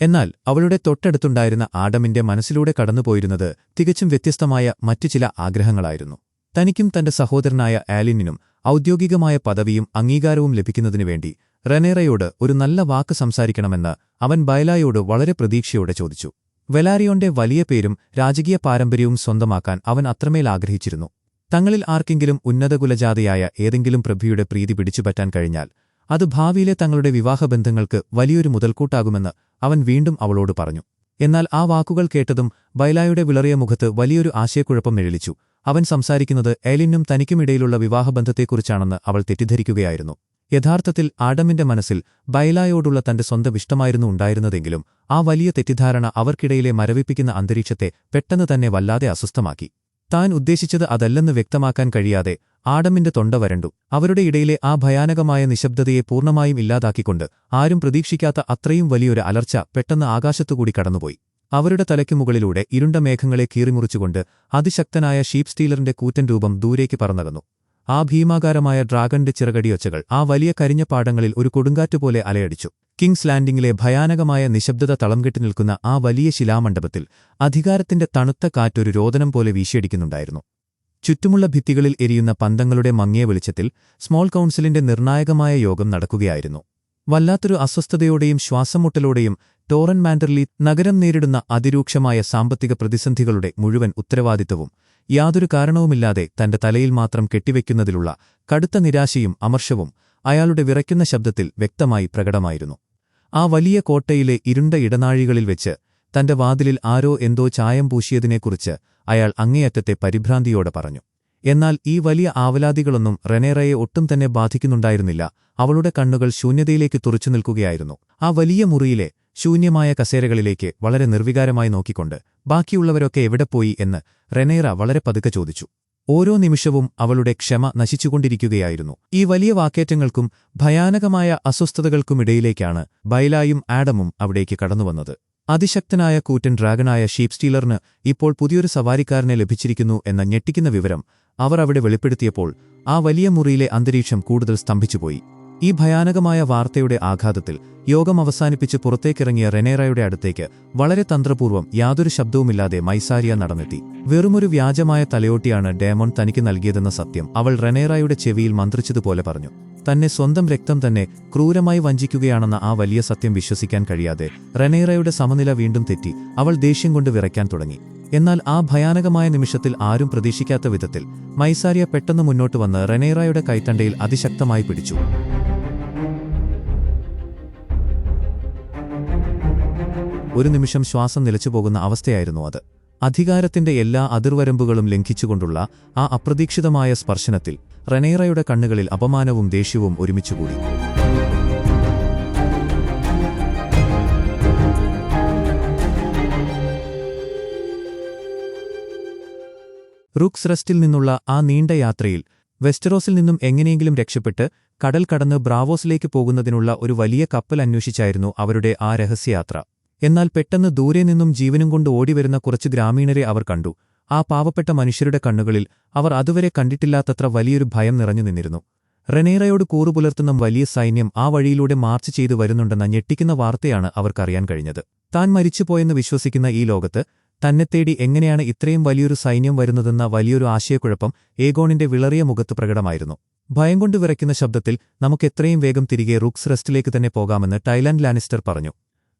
എന്നാൽ അവളുടെ തൊട്ടടുത്തുണ്ടായിരുന്ന ആഡമിന്റെ മനസ്സിലൂടെ കടന്നുപോയിരുന്നത് തികച്ചും വ്യത്യസ്തമായ മറ്റു ചില ആഗ്രഹങ്ങളായിരുന്നു. തനിക്കും തന്റെ സഹോദരനായ ആലിനിനും ഔദ്യോഗികമായ പദവിയും അംഗീകാരവും ലഭിക്കുന്നതിനുവേണ്ടി റെനേറയോട് ഒരു നല്ല വാക്ക് സംസാരിക്കണമെന്ന് അവൻ ബായ്ലായോട് വളരെ പ്രതീക്ഷയോടെ ചോദിച്ചു. വെലാരിയോന്റെ വലിയ പേരും രാജകീയ പാരമ്പര്യവും സ്വന്തമാക്കാൻ അവൻ അത്രമേൽ ആഗ്രഹിച്ചിരുന്നു. തങ്ങളിൽ ആർക്കെങ്കിലും ഉന്നതകുലജാതയായ ഏതെങ്കിലും പ്രഭയുടെ പ്രീതി പിടിച്ചുപറ്റാൻ കഴിഞ്ഞാൽ അത് ഭാവിയിലെ തങ്ങളുടെ വിവാഹബന്ധങ്ങൾക്ക് വലിയൊരു മുതൽക്കൂട്ടാകുമെന്ന് അവൻ വീണ്ടും അവളോട് പറഞ്ഞു. എന്നാൽ ആ വാക്കുകൾ കേട്ടതും ബൈലായുടെ വിളറിയ മുഖത്ത് വലിയൊരു ആശയക്കുഴപ്പം നിഴലിച്ചു. അവൻ സംസാരിക്കുന്നത് ഏലിനും തനിക്കുമിടയിലുള്ള വിവാഹബന്ധത്തെക്കുറിച്ചാണെന്ന് അവൾ തെറ്റിദ്ധരിക്കുകയായിരുന്നു. യഥാർത്ഥത്തിൽ ആഡമിന്റെ മനസ്സിൽ ബൈലായോടുള്ള തന്റെ സ്വന്തം ഇഷ്ടമായിരുന്നു ഉണ്ടായിരുന്നതെങ്കിലും ആ വലിയ തെറ്റിദ്ധാരണ അവർക്കിടയിലെ മരവിപ്പിക്കുന്ന അന്തരീക്ഷത്തെ പെട്ടെന്ന് തന്നെ വല്ലാതെ അസ്വസ്ഥമാക്കി. താൻ ഉദ്ദേശിച്ചത് അതല്ലെന്ന് വ്യക്തമാക്കാൻ കഴിയാതെ ആഡമിന്റെ തൊണ്ട വരണ്ടു. അവരുടെ ഇടയിലെ ആ ഭയാനകമായ നിശബ്ദതയെ പൂർണ്ണമായും ഇല്ലാതാക്കിക്കൊണ്ട് ആരും പ്രതീക്ഷിക്കാത്ത അത്രയും വലിയൊരു അലർച്ച പെട്ടെന്ന് ആകാശത്തുകൂടി കടന്നുപോയി. അവരുടെ തലയ്ക്കു മുകളിലൂടെ ഇരുണ്ട മേഘങ്ങളെ കീറിമുറിച്ചുകൊണ്ട് അതിശക്തനായ ഷീപ്പ് സ്റ്റീലറിന്റെ കൂറ്റൻ രൂപം ദൂരേക്ക് പറന്നകന്നു. ആ ഭീമാകാരമായ ഡ്രാഗന്റെ ചിറകടിയൊച്ചകൾ ആ വലിയ കരിഞ്ഞ പാടങ്ങളിൽ ഒരു കൊടുങ്കാറ്റുപോലെ അലയടിച്ചു. കിങ്സ് ലാൻഡിംഗിലെ ഭയാനകമായ നിശബ്ദത തളംകെട്ടി നിൽക്കുന്ന ആ വലിയ ശിലാമണ്ഡപത്തിൽ അധികാരത്തിന്റെ തണുത്ത കാറ്റൊരു രോദനം പോലെ വീശിയടിക്കുന്നുണ്ടായിരുന്നു. ചുറ്റുമുള്ള ഭിത്തികളിൽ എരിയുന്ന പന്തങ്ങളുടെ മങ്ങിയ വെളിച്ചത്തിൽ സ്മോൾ കൗൺസിലിന്റെ നിർണായകമായ യോഗം നടക്കുകയായിരുന്നു. വല്ലാത്തൊരു അസ്വസ്ഥതയോടെയും ശ്വാസംമുട്ടലോടെയും ടോറൻ മാൻഡർലി നഗരം നേരിടുന്ന അതിരൂക്ഷമായ സാമ്പത്തിക പ്രതിസന്ധികളുടെ മുഴുവൻ ഉത്തരവാദിത്തവും യാതൊരു കാരണവുമില്ലാതെ തന്റെ തലയിൽ മാത്രം കെട്ടിവെക്കുന്നതിലുള്ള കടുത്ത നിരാശയും അമർഷവും അയാളുടെ വിറയ്ക്കുന്ന ശബ്ദത്തിൽ വ്യക്തമായി പ്രകടമായിരുന്നു. ആ വലിയ കോട്ടയിലെ ഇരുണ്ട ഇടനാഴികളിൽ വെച്ച് തന്റെ വാതിലിൽ ആരോ എന്തോ ചായം പൂശിയതിനെക്കുറിച്ച് അയാൾ അങ്ങേയറ്റത്തെ പരിഭ്രാന്തിയോടെ പറഞ്ഞു. എന്നാൽ ഈ വലിയ ആവലാതികളൊന്നും റെനേറയെ ഒട്ടും തന്നെ ബാധിക്കുന്നുണ്ടായിരുന്നില്ല. അവളുടെ കണ്ണുകൾ ശൂന്യതയിലേക്ക് തുറച്ചു നിൽക്കുകയായിരുന്നു. ആ വലിയ മുറിയിലെ ശൂന്യമായ കസേരകളിലേക്ക് വളരെ നിർവികാരമായി നോക്കിക്കൊണ്ട് ബാക്കിയുള്ളവരൊക്കെ എവിടെപ്പോയി എന്ന് റെനേറ വളരെ പതുക്കെ ചോദിച്ചു. ഓരോ നിമിഷവും അവളുടെ ക്ഷമ നശിച്ചുകൊണ്ടിരിക്കുകയായിരുന്നു. ഈ വലിയ വാക്കേറ്റങ്ങൾക്കും ഭയാനകമായ അസ്വസ്ഥതകൾക്കുമിടയിലേക്കാണ് ബൈലായും ആഡമും അവിടേക്ക് കടന്നുവന്നത്. അതിശക്തനായ കൂറ്റൻ ഡ്രാഗണായ ഷീപ്പ് സ്റ്റീലറിന് ഇപ്പോൾ പുതിയൊരു സവാരിക്കാരനെ ലഭിച്ചിരിക്കുന്നു എന്ന ഞെട്ടിക്കുന്ന വിവരം അവർ അവിടെ വെളിപ്പെടുത്തിയപ്പോൾ ആ വലിയ മുറിയിലെ അന്തരീക്ഷം കൂടുതൽ സ്തംഭിച്ചുപോയി. ഈ ഭയാനകമായ വാർത്തയുടെ ആഘാതത്തിൽ യോഗം അവസാനിപ്പിച്ച് പുറത്തേക്കിറങ്ങിയ റെനേറയുടെ അടുത്തേക്ക് വളരെ തന്ത്രപൂർവ്വം യാതൊരു ശബ്ദവുമില്ലാതെ മൈസാരിയ നടന്നെത്തി. വെറുമൊരു വ്യാജമായ തലയോട്ടിയാണ് ഡേമോൺ തനിക്ക് നൽകിയതെന്ന സത്യം അവൾ റെനേറയുടെ ചെവിയിൽ മന്ത്രിച്ചതുപോലെ പറഞ്ഞു. തന്നെ സ്വന്തം രക്തം തന്നെ ക്രൂരമായി വഞ്ചിക്കുകയാണെന്ന ആ വലിയ സത്യം വിശ്വസിക്കാൻ കഴിയാതെ റെനേറയുടെ സമനില വീണ്ടും തെറ്റി. അവൾ ദേഷ്യം കൊണ്ട് വിറയ്ക്കാൻ തുടങ്ങി. എന്നാൽ ആ ഭയാനകമായ നിമിഷത്തിൽ ആരും പ്രതീക്ഷിക്കാത്ത വിധത്തിൽ മൈസാരിയ പെട്ടെന്ന് മുന്നോട്ട് വന്ന് റെനേറയുടെ കൈത്തണ്ടയിൽ അതിശക്തമായി പിടിച്ചു. ഒരു നിമിഷം ശ്വാസം നിലച്ചുപോകുന്ന അവസ്ഥയായിരുന്നു അത്. അധികാരത്തിന്റെ എല്ലാ അതിർവരമ്പുകളും ലംഘിച്ചുകൊണ്ടുള്ള ആ അപ്രതീക്ഷിതമായ സ്പർശനത്തിൽ റെനേറയുടെ കണ്ണുകളിൽ അപമാനവും ദേഷ്യവും ഒരുമിച്ചുകൂടി. റുക്സ് റെസ്റ്റിൽ നിന്നുള്ള ആ നീണ്ട യാത്രയിൽ വെസ്റ്ററോസിൽ നിന്നും എങ്ങനെയെങ്കിലും രക്ഷപ്പെട്ട് കടൽ കടന്ന് ബ്രാവോസിലേക്ക് പോകുന്നതിനുള്ള ഒരു വലിയ കപ്പൽ അന്വേഷിച്ചായിരുന്നു അവരുടെ ആ രഹസ്യയാത്ര. എന്നാൽ പെട്ടെന്ന് ദൂരെ നിന്നും ജീവനും കൊണ്ട് ഓടിവരുന്ന കുറച്ച് ഗ്രാമീണരെ അവർ കണ്ടു. ആ പാവപ്പെട്ട മനുഷ്യരുടെ കണ്ണുകളിൽ അവർ അതുവരെ കണ്ടിട്ടില്ലാത്തത്ര വലിയൊരു ഭയം നിറഞ്ഞു നിന്നിരുന്നു. റെനേറയോട് കൂറുപുലർത്തുന്ന വലിയ സൈന്യം ആ വഴിയിലൂടെ മാർച്ച് ചെയ്തു വരുന്നുണ്ടെന്ന ഞെട്ടിക്കുന്ന വാർത്തയാണ് അവർക്കറിയാൻ കഴിഞ്ഞത്. താൻ മരിച്ചുപോയെന്ന് വിശ്വസിക്കുന്ന ഈ ലോകത്ത് തന്നെ തേടി എങ്ങനെയാണ് ഇത്രയും വലിയൊരു സൈന്യം വരുന്നതെന്ന വലിയൊരു ആശയക്കുഴപ്പം ഏഗോണിന്റെ വിളറിയ മുഖത്ത് പ്രകടമായിരുന്നു. ഭയം കൊണ്ട് വിറയ്ക്കുന്ന ശബ്ദത്തിൽ നമുക്കെത്രയും വേഗം തിരികെ റുക്സ് റെസ്റ്റിലേക്ക് തന്നെ പോകാമെന്ന് ടൈലൻ ലാനിസ്റ്റർ പറഞ്ഞു.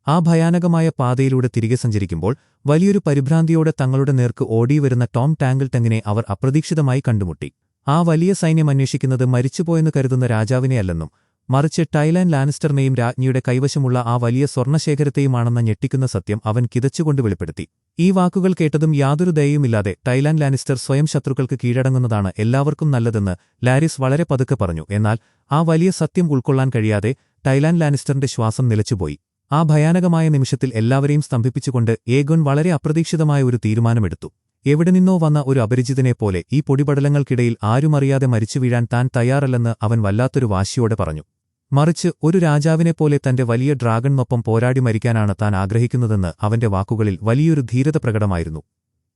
ആ ഭയാനകമായ പാതയിലൂടെ തിരികെ സഞ്ചരിക്കുമ്പോൾ വലിയൊരു പരിഭ്രാന്തിയോടെ തങ്ങളുടെ നേർക്ക് ഓടിവരുന്ന ടോം ടാങ്കിൾടങ്ങിനെ അവർ അപ്രതീക്ഷിതമായി കണ്ടുമുട്ടി. ആ വലിയ സൈന്യം അന്വേഷിക്കുന്നത് മരിച്ചുപോയെന്ന് കരുതുന്ന രാജാവിനെയല്ലെന്നും മറിച്ച് ടൈലൻ ലാനിസ്റ്ററിനെയും രാജ്ഞിയുടെ കൈവശമുള്ള ആ വലിയ സ്വർണ്ണശേഖരത്തെയുമാണെന്ന ഞെട്ടിക്കുന്ന സത്യം അവൻ കിതച്ചുകൊണ്ട് വെളിപ്പെടുത്തി. ഈ വാക്കുകൾ കേട്ടതും യാതൊരു ദയയുമില്ലാതെ ടൈലൻ ലാനിസ്റ്റർ സ്വയം ശത്രുക്കൾക്ക് കീഴടങ്ങുന്നതാണ് എല്ലാവർക്കും നല്ലതെന്ന് ലാരിസ് വളരെ പതുക്കെ പറഞ്ഞു. എന്നാൽ ആ വലിയ സത്യം ഉൾക്കൊള്ളാൻ കഴിയാതെ ടൈലൻ ലാനിസ്റ്ററിന്റെ ശ്വാസം നിലച്ചുപോയി. ആ ഭയാനകമായ നിമിഷത്തിൽ എല്ലാവരെയും സ്തംഭിപ്പിച്ചുകൊണ്ട് ഏഗോൺ വളരെ അപ്രതീക്ഷിതമായ ഒരു തീരുമാനമെടുത്തു. എവിടെ നിന്നോ വന്ന ഒരു അപരിചിതനെപ്പോലെ ഈ പൊടിപടലങ്ങൾക്കിടയിൽ ആരുമറിയാതെ മരിച്ചു വീഴാൻ താൻ തയ്യാറല്ലെന്ന് അവൻ വല്ലാത്തൊരു വാശിയോടെ പറഞ്ഞു. മറിച്ച് ഒരു രാജാവിനെപ്പോലെ തന്റെ വലിയ ഡ്രാഗണിനൊപ്പം പോരാടി മരിക്കാനാണ് താൻ ആഗ്രഹിക്കുന്നതെന്ന് അവന്റെ വാക്കുകളിൽ വലിയൊരു ധീരത പ്രകടമായിരുന്നു.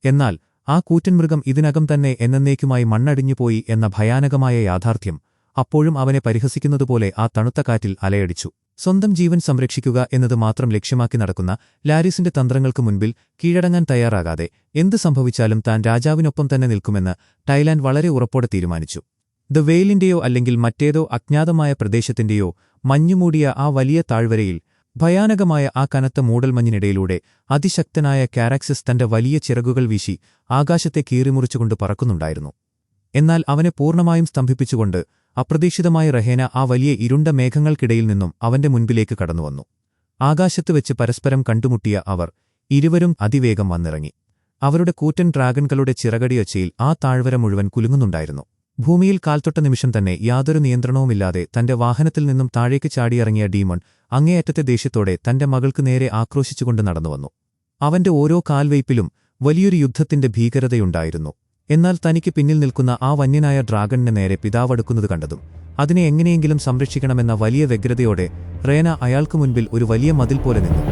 എന്നാൽ ആ കൂറ്റൻ മൃഗം ഇതിനകം തന്നെ എന്നേക്കുമായി മണ്ണടിഞ്ഞുപോയി എന്ന ഭയാനകമായ യാഥാർത്ഥ്യം അപ്പോഴും അവനെ പരിഹസിക്കുന്നതുപോലെ ആ തണുത്ത കാറ്റിൽ അലയടിച്ചു. സ്വന്തം ജീവൻ സംരക്ഷിക്കുക എന്നത് മാത്രം ലക്ഷ്യമാക്കി നടക്കുന്ന ലാരിസിന്റെ തന്ത്രങ്ങൾക്ക് മുൻപിൽ കീഴടങ്ങാൻ തയ്യാറാകാതെ എന്ത് സംഭവിച്ചാലും താൻ രാജാവിനൊപ്പം തന്നെ നിൽക്കുമെന്ന് ടൈലാൻ വളരെ ഉറപ്പോടെ തീരുമാനിച്ചു. ദ വെയിലിന്റെയോ അല്ലെങ്കിൽ മറ്റേതോ അജ്ഞാതമായ പ്രദേശത്തിന്റെയോ മഞ്ഞുമൂടിയ ആ വലിയ താഴ്വരയിൽ ഭയാനകമായ ആ കനത്ത മൂടൽമഞ്ഞിനിടയിലൂടെ അതിശക്തനായ കാരാക്സിസ് തന്റെ വലിയ ചിറകുകൾ വീശി ആകാശത്തെ കീറിമുറിച്ചുകൊണ്ട് പറക്കുന്നുണ്ടായിരുന്നു. എന്നാൽ അവനെ പൂർണ്ണമായും സ്തംഭിപ്പിച്ചുകൊണ്ട് അപ്രതീക്ഷിതമായ റഹേന ആ വലിയ ഇരുണ്ട മേഘങ്ങൾക്കിടയിൽ നിന്നും അവന്റെ മുൻപിലേക്ക് കടന്നുവന്നു. ആകാശത്ത് വെച്ച് പരസ്പരം കണ്ടുമുട്ടിയ അവർ ഇരുവരും അതിവേഗം വന്നിറങ്ങി. അവരുടെ കൂറ്റൻ ഡ്രാഗൺകളുടെ ചിറകടിയൊച്ചയിൽ ആ താഴ്വര മുഴുവൻ കുലുങ്ങുന്നുണ്ടായിരുന്നു. ഭൂമിയിൽ കാൽത്തൊട്ട നിമിഷം തന്നെ യാതൊരു നിയന്ത്രണവുമില്ലാതെ തന്റെ വാഹനത്തിൽ നിന്നും താഴേക്ക് ചാടിയിറങ്ങിയ ഡീമൺ അങ്ങേയറ്റത്തെ ദേഷ്യത്തോടെ തന്റെ മകൾക്ക് നേരെ ആക്രോശിച്ചുകൊണ്ട് നടന്നുവന്നു. അവന്റെ ഓരോ കാൽവയ്പിലും വലിയൊരു യുദ്ധത്തിന്റെ ഭീകരതയുണ്ടായിരുന്നു. എന്നാൽ തനിക്ക് പിന്നിൽ നിൽക്കുന്ന ആ വന്യനായ ഡ്രാഗണിന് നേരെ പിതാവടുക്കുന്നത് കണ്ടതും അതിനെ എങ്ങനെയെങ്കിലും സംരക്ഷിക്കണമെന്ന വലിയ വ്യഗ്രതയോടെ റേന അയാൾക്ക് മുൻപിൽ ഒരു വലിയ മതിൽ പോലെ നിന്നു.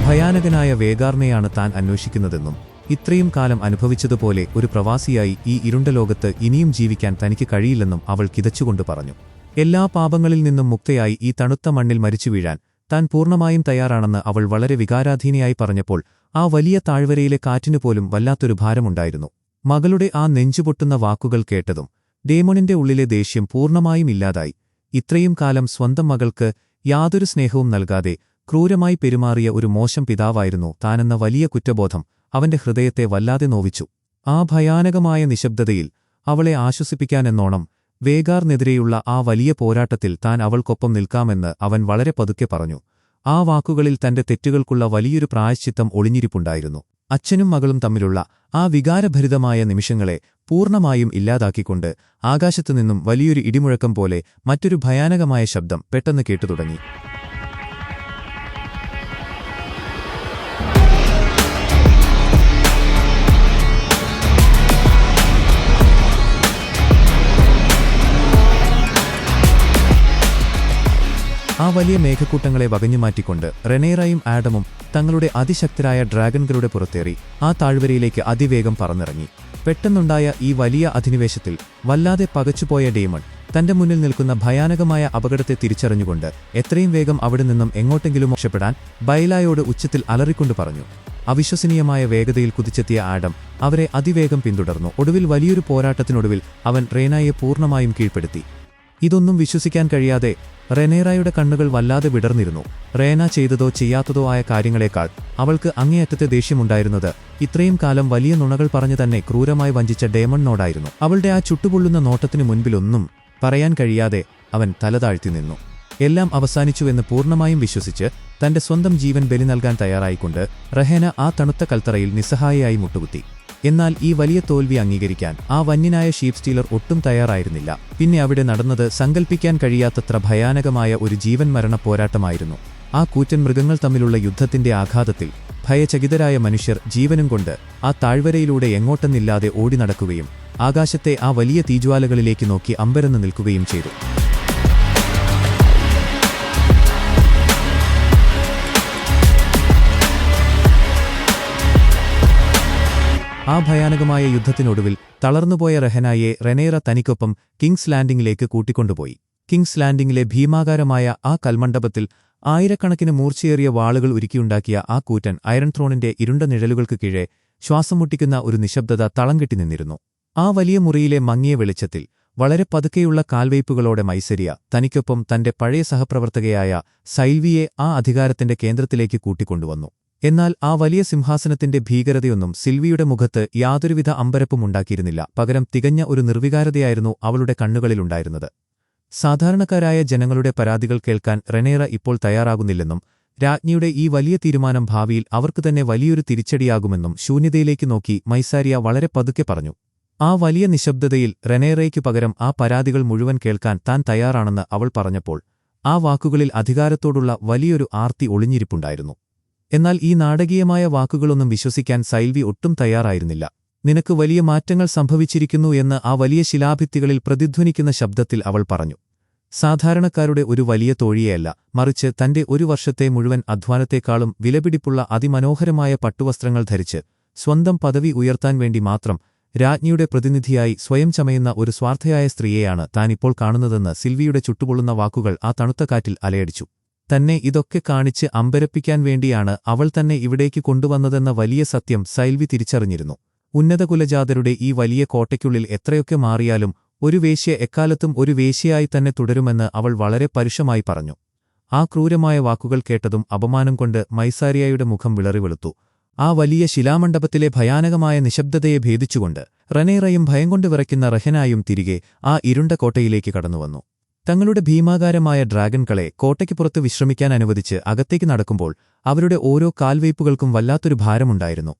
ഭയാനകനായ വേഗാർനെയാണ് താൻ അന്വേഷിക്കുന്നതെന്നും ഇത്രയും കാലം അനുഭവിച്ചതുപോലെ ഒരു പ്രവാസിയായി ഈ ഇരുണ്ട ലോകത്ത് ഇനിയും ജീവിക്കാൻ തനിക്ക് കഴിയില്ലെന്നും അവൾ കിതച്ചുകൊണ്ട് പറഞ്ഞു. എല്ലാ പാപങ്ങളിൽ നിന്നും മുക്തയായി ഈ തണുത്ത മണ്ണിൽ മരിച്ചു വീഴാൻ താൻ പൂർണ്ണമായും തയ്യാറാണെന്ന് അവൾ വളരെ വികാരാധീനയായി പറഞ്ഞപ്പോൾ ആ വലിയ താഴ്വരയിലെ കാറ്റിനുപോലും വല്ലാത്തൊരു ഭാരമുണ്ടായിരുന്നു. മകളുടെ ആ നെഞ്ചുപൊട്ടുന്ന വാക്കുകൾ കേട്ടതും ഡേമോണിന്റെ ഉള്ളിലെ ദേഷ്യം പൂർണ്ണമായും ഇല്ലാതായി. ഇത്രയും കാലം സ്വന്തം മകൾക്ക് യാതൊരു സ്നേഹവും നൽകാതെ ക്രൂരമായി പെരുമാറിയ ഒരു മോശം പിതാവായിരുന്നു താനെന്ന വലിയ കുറ്റബോധം അവന്റെ ഹൃദയത്തെ വല്ലാതെ നോവിച്ചു. ആ ഭയാനകമായ നിശബ്ദതയിൽ അവളെ ആശ്വസിപ്പിക്കാനെന്നോണം വേഗാറിനെതിരെയുള്ള ആ വലിയ പോരാട്ടത്തിൽ താൻ അവൾക്കൊപ്പം നിൽക്കാമെന്ന് അവൻ വളരെ പതുക്കെ പറഞ്ഞു. ആ വാക്കുകളിൽ തന്റെ തെറ്റുകൾക്കുള്ള വലിയൊരു പ്രായശ്ചിത്തം ഒളിഞ്ഞിരിപ്പുണ്ടായിരുന്നു. അച്ഛനും മകളും തമ്മിലുള്ള ആ വികാരഭരിതമായ നിമിഷങ്ങളെ പൂർണ്ണമായും ഇല്ലാതാക്കിക്കൊണ്ട് ആകാശത്തുനിന്നും വലിയൊരു ഇടിമുഴക്കം പോലെ മറ്റൊരു ഭയാനകമായ ശബ്ദം പെട്ടെന്ന് കേട്ടുതുടങ്ങി. ആ വലിയ മേഘക്കൂട്ടങ്ങളെ വകഞ്ഞുമാറ്റിക്കൊണ്ട് റെനേറയും ആഡമും തങ്ങളുടെ അതിശക്തരായ ഡ്രാഗൺകളുടെ പുറത്തേറി ആ താഴ്വരയിലേക്ക് അതിവേഗം പറന്നിറങ്ങി. പെട്ടെന്നുണ്ടായ ഈ വലിയ അധിനിവേശത്തിൽ വല്ലാതെ പകച്ചുപോയ ഡേമൺ തന്റെ മുന്നിൽ നിൽക്കുന്ന ഭയാനകമായ അപകടത്തെ തിരിച്ചറിഞ്ഞുകൊണ്ട് എത്രയും വേഗം അവിടെ നിന്നും എങ്ങോട്ടെങ്കിലും രക്ഷപ്പെടാൻ ബൈലായോട് ഉച്ചത്തിൽ അലറിക്കൊണ്ട് പറഞ്ഞു. അവിശ്വസനീയമായ വേഗതയിൽ കുതിച്ചെത്തിയ ആഡം അവരെ അതിവേഗം പിന്തുടർന്നു. ഒടുവിൽ വലിയൊരു പോരാട്ടത്തിനൊടുവിൽ അവൻ റേനായെ പൂർണ്ണമായും കീഴ്പ്പെടുത്തി. ഇതൊന്നും വിശ്വസിക്കാൻ കഴിയാതെ റെനേറയുടെ കണ്ണുകൾ വല്ലാതെ വിടർന്നിരുന്നു. റേന ചെയ്തതോ ചെയ്യാത്തതോ ആയ കാര്യങ്ങളെക്കാൾ അവൾക്ക് അങ്ങേയറ്റത്തെ ദേഷ്യമുണ്ടായിരുന്നത് ഇത്രയും കാലം വലിയ നുണകൾ പറഞ്ഞു തന്നെ ക്രൂരമായി വഞ്ചിച്ച ഡേമണിനോടായിരുന്നു. അവളുടെ ആ ചുട്ടുപൊള്ളുന്ന നോട്ടത്തിനു മുൻപിലൊന്നും പറയാൻ കഴിയാതെ അവൻ തലതാഴ്ത്തി നിന്നു. എല്ലാം അവസാനിച്ചുവെന്ന് പൂർണ്ണമായും വിശ്വസിച്ച് തന്റെ സ്വന്തം ജീവൻ ബലി നൽകാൻ തയ്യാറായിക്കൊണ്ട് റഹേന ആ തണുത്ത കൽത്തറയിൽ നിസ്സഹായയായി മുട്ടുകുത്തി. എന്നാൽ ഈ വലിയ തോൽവി അംഗീകരിക്കാൻ ആ വന്യനായ ഷീപ്പ് സ്റ്റീലർ ഒട്ടും തയ്യാറായിരുന്നില്ല. പിന്നെ അവിടെ നടന്നത് സങ്കൽപ്പിക്കാൻ കഴിയാത്തത്ര ഭയാനകമായ ഒരു ജീവൻ മരണ പോരാട്ടമായിരുന്നു. ആ കൂറ്റൻ മൃഗങ്ങൾ തമ്മിലുള്ള യുദ്ധത്തിന്റെ ആഘാതത്തിൽ ഭയചകിതരായ മനുഷ്യർ ജീവനും കൊണ്ട് ആ താഴ്വരയിലൂടെ എങ്ങോട്ടെന്നില്ലാതെ ഓടി നടക്കുകയും ആകാശത്തെ ആ വലിയ തീജ്വാലകളിലേക്ക് നോക്കി അമ്പരന്ന് നിൽക്കുകയും ചെയ്തു. ആ ഭയാനകമായ യുദ്ധത്തിനൊടുവിൽ തളർന്നുപോയ റെഹനായെ റെനേറ തനിക്കൊപ്പം കിങ്സ് ലാൻഡിംഗിലേക്ക് കൂട്ടിക്കൊണ്ടുപോയി. കിങ്സ് ലാൻഡിംഗിലെ ഭീമാകാരമായ ആ കൽമണ്ഡപത്തിൽ ആയിരക്കണക്കിന് മൂർച്ചയേറിയ വാളുകൾ ഉരുക്കിയുണ്ടാക്കിയ ആ കൂറ്റൻ അയറൺ ത്രോണിന്റെ ഇരുണ്ട നിഴലുകൾക്ക് കീഴെ ശ്വാസം മുട്ടിക്കുന്ന ഒരു നിശബ്ദത തളം കെട്ടി നിന്നിരുന്നു. ആ വലിയ മുറിയിലെ മങ്ങിയ വെളിച്ചത്തിൽ വളരെ പതുക്കെയുള്ള കാൽവയ്പുകളോടെ മൈസരിയ തനിക്കൊപ്പം തന്റെ പഴയ സഹപ്രവർത്തകയായ സൈൽവിയെ ആ അധികാരത്തിന്റെ കേന്ദ്രത്തിലേക്ക് കൂട്ടിക്കൊണ്ടുവന്നു. എന്നാൽ ആ വലിയ സിംഹാസനത്തിന്റെ ഭീകരതയൊന്നും സിൽവിയുടെ മുഖത്ത് യാതൊരുവിധ അമ്പരപ്പുമുണ്ടാക്കിയിരുന്നില്ല. പകരം തികഞ്ഞ ഒരു നിർവികാരതയായിരുന്നു അവളുടെ കണ്ണുകളിലുണ്ടായിരുന്നത്. സാധാരണക്കാരായ ജനങ്ങളുടെ പരാതികൾ കേൾക്കാൻ റെനേറ ഇപ്പോൾ തയ്യാറാകുന്നില്ലെന്നും രാജ്ഞിയുടെ ഈ വലിയ തീരുമാനം ഭാവിയിൽ അവർക്ക് തന്നെ വലിയൊരു തിരിച്ചടിയാകുമെന്നും ശൂന്യതയിലേക്ക് നോക്കി മൈസാരിയ വളരെ പതുക്കെ പറഞ്ഞു. ആ വലിയ നിശബ്ദതയിൽ റെനേറയ്ക്കു പകരം ആ പരാതികൾ മുഴുവൻ കേൾക്കാൻ താൻ തയ്യാറാണെന്ന് അവൾ പറഞ്ഞപ്പോൾ ആ വാക്കുകളിൽ അധികാരത്തോടുള്ള വലിയൊരു ആർത്തി ഒളിഞ്ഞിരിപ്പുണ്ടായിരുന്നു. എന്നാൽ ഈ നാടകീയമായ വാക്കുകളൊന്നും വിശ്വസിക്കാൻ സൈൽവി ഒട്ടും തയ്യാറായിരുന്നില്ല. നിനക്ക് വലിയ മാറ്റങ്ങൾ സംഭവിച്ചിരിക്കുന്നു എന്ന് ആ വലിയ ശിലാഭിത്തികളിൽ പ്രതിധ്വനിക്കുന്ന ശബ്ദത്തിൽ അവൾ പറഞ്ഞു. സാധാരണക്കാരുടെ ഒരു വലിയ തോഴിയെയല്ല, മറിച്ച് തന്റെ ഒരു വർഷത്തെ മുഴുവൻ അധ്വാനത്തെക്കാളും വിലപിടിപ്പുള്ള അതിമനോഹരമായ പട്ടുവസ്ത്രങ്ങൾ ധരിച്ച് സ്വന്തം പദവി ഉയർത്താൻ വേണ്ടി മാത്രം രാജ്ഞിയുടെ പ്രതിനിധിയായി സ്വയം ചമയുന്ന ഒരു സ്വാർത്ഥയായ സ്ത്രീയെയാണ് താനിപ്പോൾ കാണുന്നതെന്ന് സിൽവിയുടെ ചുട്ടുപൊള്ളുന്ന വാക്കുകൾ ആ തണുത്ത കാറ്റിൽ അലയടിച്ചു. തന്നെ ഇതൊക്കെ കാണിച്ച് അമ്പരപ്പിക്കാൻ വേണ്ടിയാണ് അവൾ തന്നെ ഇവിടേക്ക് കൊണ്ടുവന്നതെന്ന വലിയ സത്യം സൈൽവി തിരിച്ചറിഞ്ഞിരുന്നു. ഉന്നതകുലജാതരുടെ ഈ വലിയ കോട്ടയ്ക്കുള്ളിൽ എത്രയൊക്കെ മാറിയാലും ഒരു വേശ്യ എക്കാലത്തും ഒരു വേശ്യയായി തന്നെ തുടരുമെന്ന് അവൾ വളരെ പരുഷമായി പറഞ്ഞു. ആ ക്രൂരമായ വാക്കുകൾ കേട്ടതും അപമാനം കൊണ്ട് മൈസാരിയയുടെ മുഖം വിളറിവെളുത്തു. ആ വലിയ ശിലാമണ്ഡപത്തിലെ ഭയാനകമായ നിശബ്ദതയെ ഭേദിച്ചുകൊണ്ട് റെനേറയും ഭയം കൊണ്ട് വിറയ്ക്കുന്ന റെഹനായും തിരികെ ആ ഇരുണ്ട കോട്ടയിലേക്ക് കടന്നുവന്നു. തങ്ങളുടെ ഭീമാകാരമായ ഡ്രാഗൺകളെ കോട്ടയ്ക്ക് പുറത്ത് വിശ്രമിക്കാൻ അനുവദിച്ച് അകത്തേക്ക് നടക്കുമ്പോൾ അവരുടെ ഓരോ കാൽവയ്പുകൾക്കും വല്ലാത്തൊരു ഭാരമുണ്ടായിരുന്നു.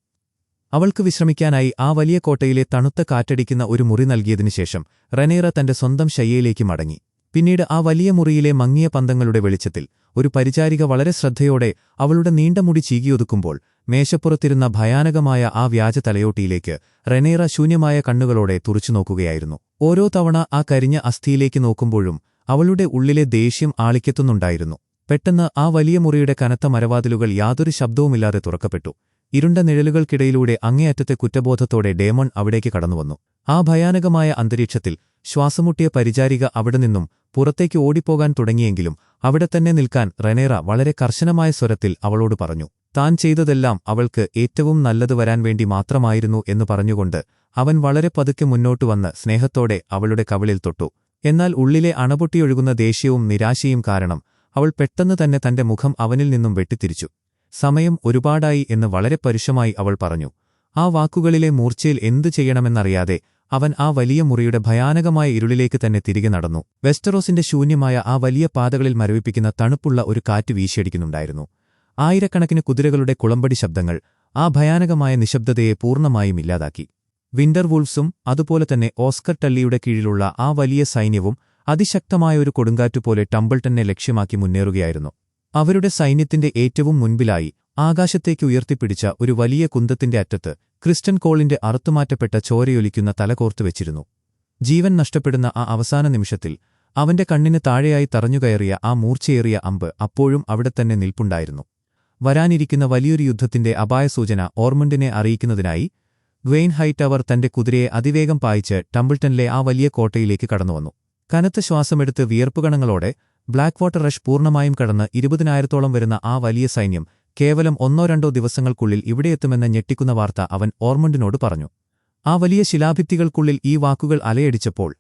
അവൾക്ക് വിശ്രമിക്കാനായി ആ വലിയ കോട്ടയിലെ തണുത്ത കാറ്റടിക്കുന്ന ഒരു മുറി നൽകിയതിനുശേഷം റെനേറ തന്റെ സ്വന്തം ശയ്യയിലേക്ക് മടങ്ങി. പിന്നീട് ആ വലിയ മുറിയിലെ മങ്ങിയ പന്തങ്ങളുടെ വെളിച്ചത്തിൽ ഒരു പരിചാരിക വളരെ ശ്രദ്ധയോടെ അവളുടെ നീണ്ട മുടി ചീകിയൊതുക്കുമ്പോൾ മേശപ്പുറത്തിരുന്ന ഭയാനകമായ ആ വ്യാജ തലയോട്ടിയിലേക്ക് റെനേറ ശൂന്യമായ കണ്ണുകളോടെ തുറച്ചുനോക്കുകയായിരുന്നു. ഓരോ തവണ ആ കരിഞ്ഞ അസ്ഥിയിലേക്ക് നോക്കുമ്പോഴും അവളുടെ ഉള്ളിലെ ദേഷ്യം ആളിക്കത്തുന്നുണ്ടായിരുന്നു. പെട്ടെന്ന് ആ വലിയ മുറിയുടെ കനത്ത മരവാതിലുകൾ യാതൊരു ശബ്ദവുമില്ലാതെ തുറക്കപ്പെട്ടു. ഇരുണ്ട നിഴലുകൾക്കിടയിലൂടെ അങ്ങേയറ്റത്തെ കുറ്റബോധത്തോടെ ഡേമൺ അവിടേക്ക് കടന്നുവന്നു. ആ ഭയാനകമായ അന്തരീക്ഷത്തിൽ ശ്വാസമുട്ടിയ പരിചാരിക അവിടെ നിന്നും പുറത്തേക്ക് ഓടിപ്പോകാൻ തുടങ്ങിയെങ്കിലും അവിടെ തന്നെ നിൽക്കാൻ റെനേറ വളരെ കർശനമായ സ്വരത്തിൽ അവളോട് പറഞ്ഞു. താൻ ചെയ്തതെല്ലാം അവൾക്ക് ഏറ്റവും നല്ലത് വരാൻ വേണ്ടി മാത്രമായിരുന്നു എന്ന് പറഞ്ഞുകൊണ്ട് അവൻ വളരെ പതുക്കെ മുന്നോട്ടു വന്ന് സ്നേഹത്തോടെ അവളുടെ കവിളിൽ തൊട്ടു. എന്നാൽ ഉള്ളിലെ അണപൊട്ടിയൊഴുകുന്ന ദേഷ്യവും നിരാശയും കാരണം അവൾ പെട്ടെന്ന് തന്നെ തന്റെ മുഖം അവനിൽ നിന്നും വെട്ടിത്തിരിച്ചു. സമയം ഒരുപാടായി എന്ന് വളരെ പരുഷമായി അവൾ പറഞ്ഞു. ആ വാക്കുകളിലെ മൂർച്ചയിൽ എന്തു ചെയ്യണമെന്നറിയാതെ അവൻ ആ വലിയ മുറിയുടെ ഭയാനകമായ ഇരുളിലേക്ക് തന്നെ തിരികെ നടന്നു. വെസ്റ്ററോസിന്റെ ശൂന്യമായ ആ വലിയ പാതകളിൽ മരവിപ്പിക്കുന്ന തണുപ്പുള്ള ഒരു കാറ്റ് വീശിയടിക്കുന്നുണ്ടായിരുന്നു. ആയിരക്കണക്കിന് കുതിരകളുടെ കുളമ്പടി ശബ്ദങ്ങൾ ആ ഭയാനകമായ നിശബ്ദതയെ പൂർണ്ണമായും ഇല്ലാതാക്കി. വിന്റർ വൂൾഫ്സും അതുപോലെ തന്നെ ഓസ്കർ ടള്ളിയുടെ കീഴിലുള്ള ആ വലിയ സൈന്യവും അതിശക്തമായ ഒരു കൊടുങ്കാറ്റുപോലെ ടംബിൾട്ടനെ ലക്ഷ്യമാക്കി മുന്നേറുകയായിരുന്നു. അവരുടെ സൈന്യത്തിന്റെ ഏറ്റവും മുൻപിലായി ആകാശത്തേക്ക് ഉയർത്തിപ്പിടിച്ച ഒരു വലിയ കുന്തത്തിന്റെ അറ്റത്ത് ക്രിസ്റ്റൻ കോളിന്റെ അറുത്തുമാറ്റപ്പെട്ട ചോരയൊലിക്കുന്ന തല കോർത്തുവെച്ചിരുന്നു. ജീവൻ നഷ്ടപ്പെടുന്ന ആ അവസാന നിമിഷത്തിൽ അവന്റെ കണ്ണിന് താഴെയായി തറഞ്ഞുകയറിയ ആ മൂർച്ചയേറിയ അമ്പ് അപ്പോഴും അവിടെത്തന്നെ നിൽപ്പുണ്ടായിരുന്നു. വരാനിരിക്കുന്ന വലിയൊരു യുദ്ധത്തിന്റെ അപായസൂചന ഓർമണ്ടിനെ അറിയിക്കുന്നതിനായി ഗ്വെയ്ൻ ഹൈറ്റവർ തന്റെ കുതിരയെ അതിവേഗം പായിച്ച് ടംബിൾട്ടനിലെ ആ വലിയ കോട്ടയിലേക്ക് കടന്നുവന്നു. കനത്ത ശ്വാസമെടുത്ത് വിയർപ്പുകണങ്ങളോടെ ബ്ലാക്ക് വാട്ടർ റഷ് പൂർണ്ണമായും കടന്ന് 20,000-ഓളം വരുന്ന ആ വലിയ സൈന്യം കേവലം 1-2 ദിവസങ്ങൾക്കുള്ളിൽ ഇവിടെയെത്തുമെന്ന ഞെട്ടിക്കുന്ന വാർത്ത അവൻ ഓർമണ്ടിനോട് പറഞ്ഞു. ആ വലിയ ശിലാഭിത്തികൾക്കുള്ളിൽ ഈ വാക്കുകൾ അലയടിച്ചപ്പോൾ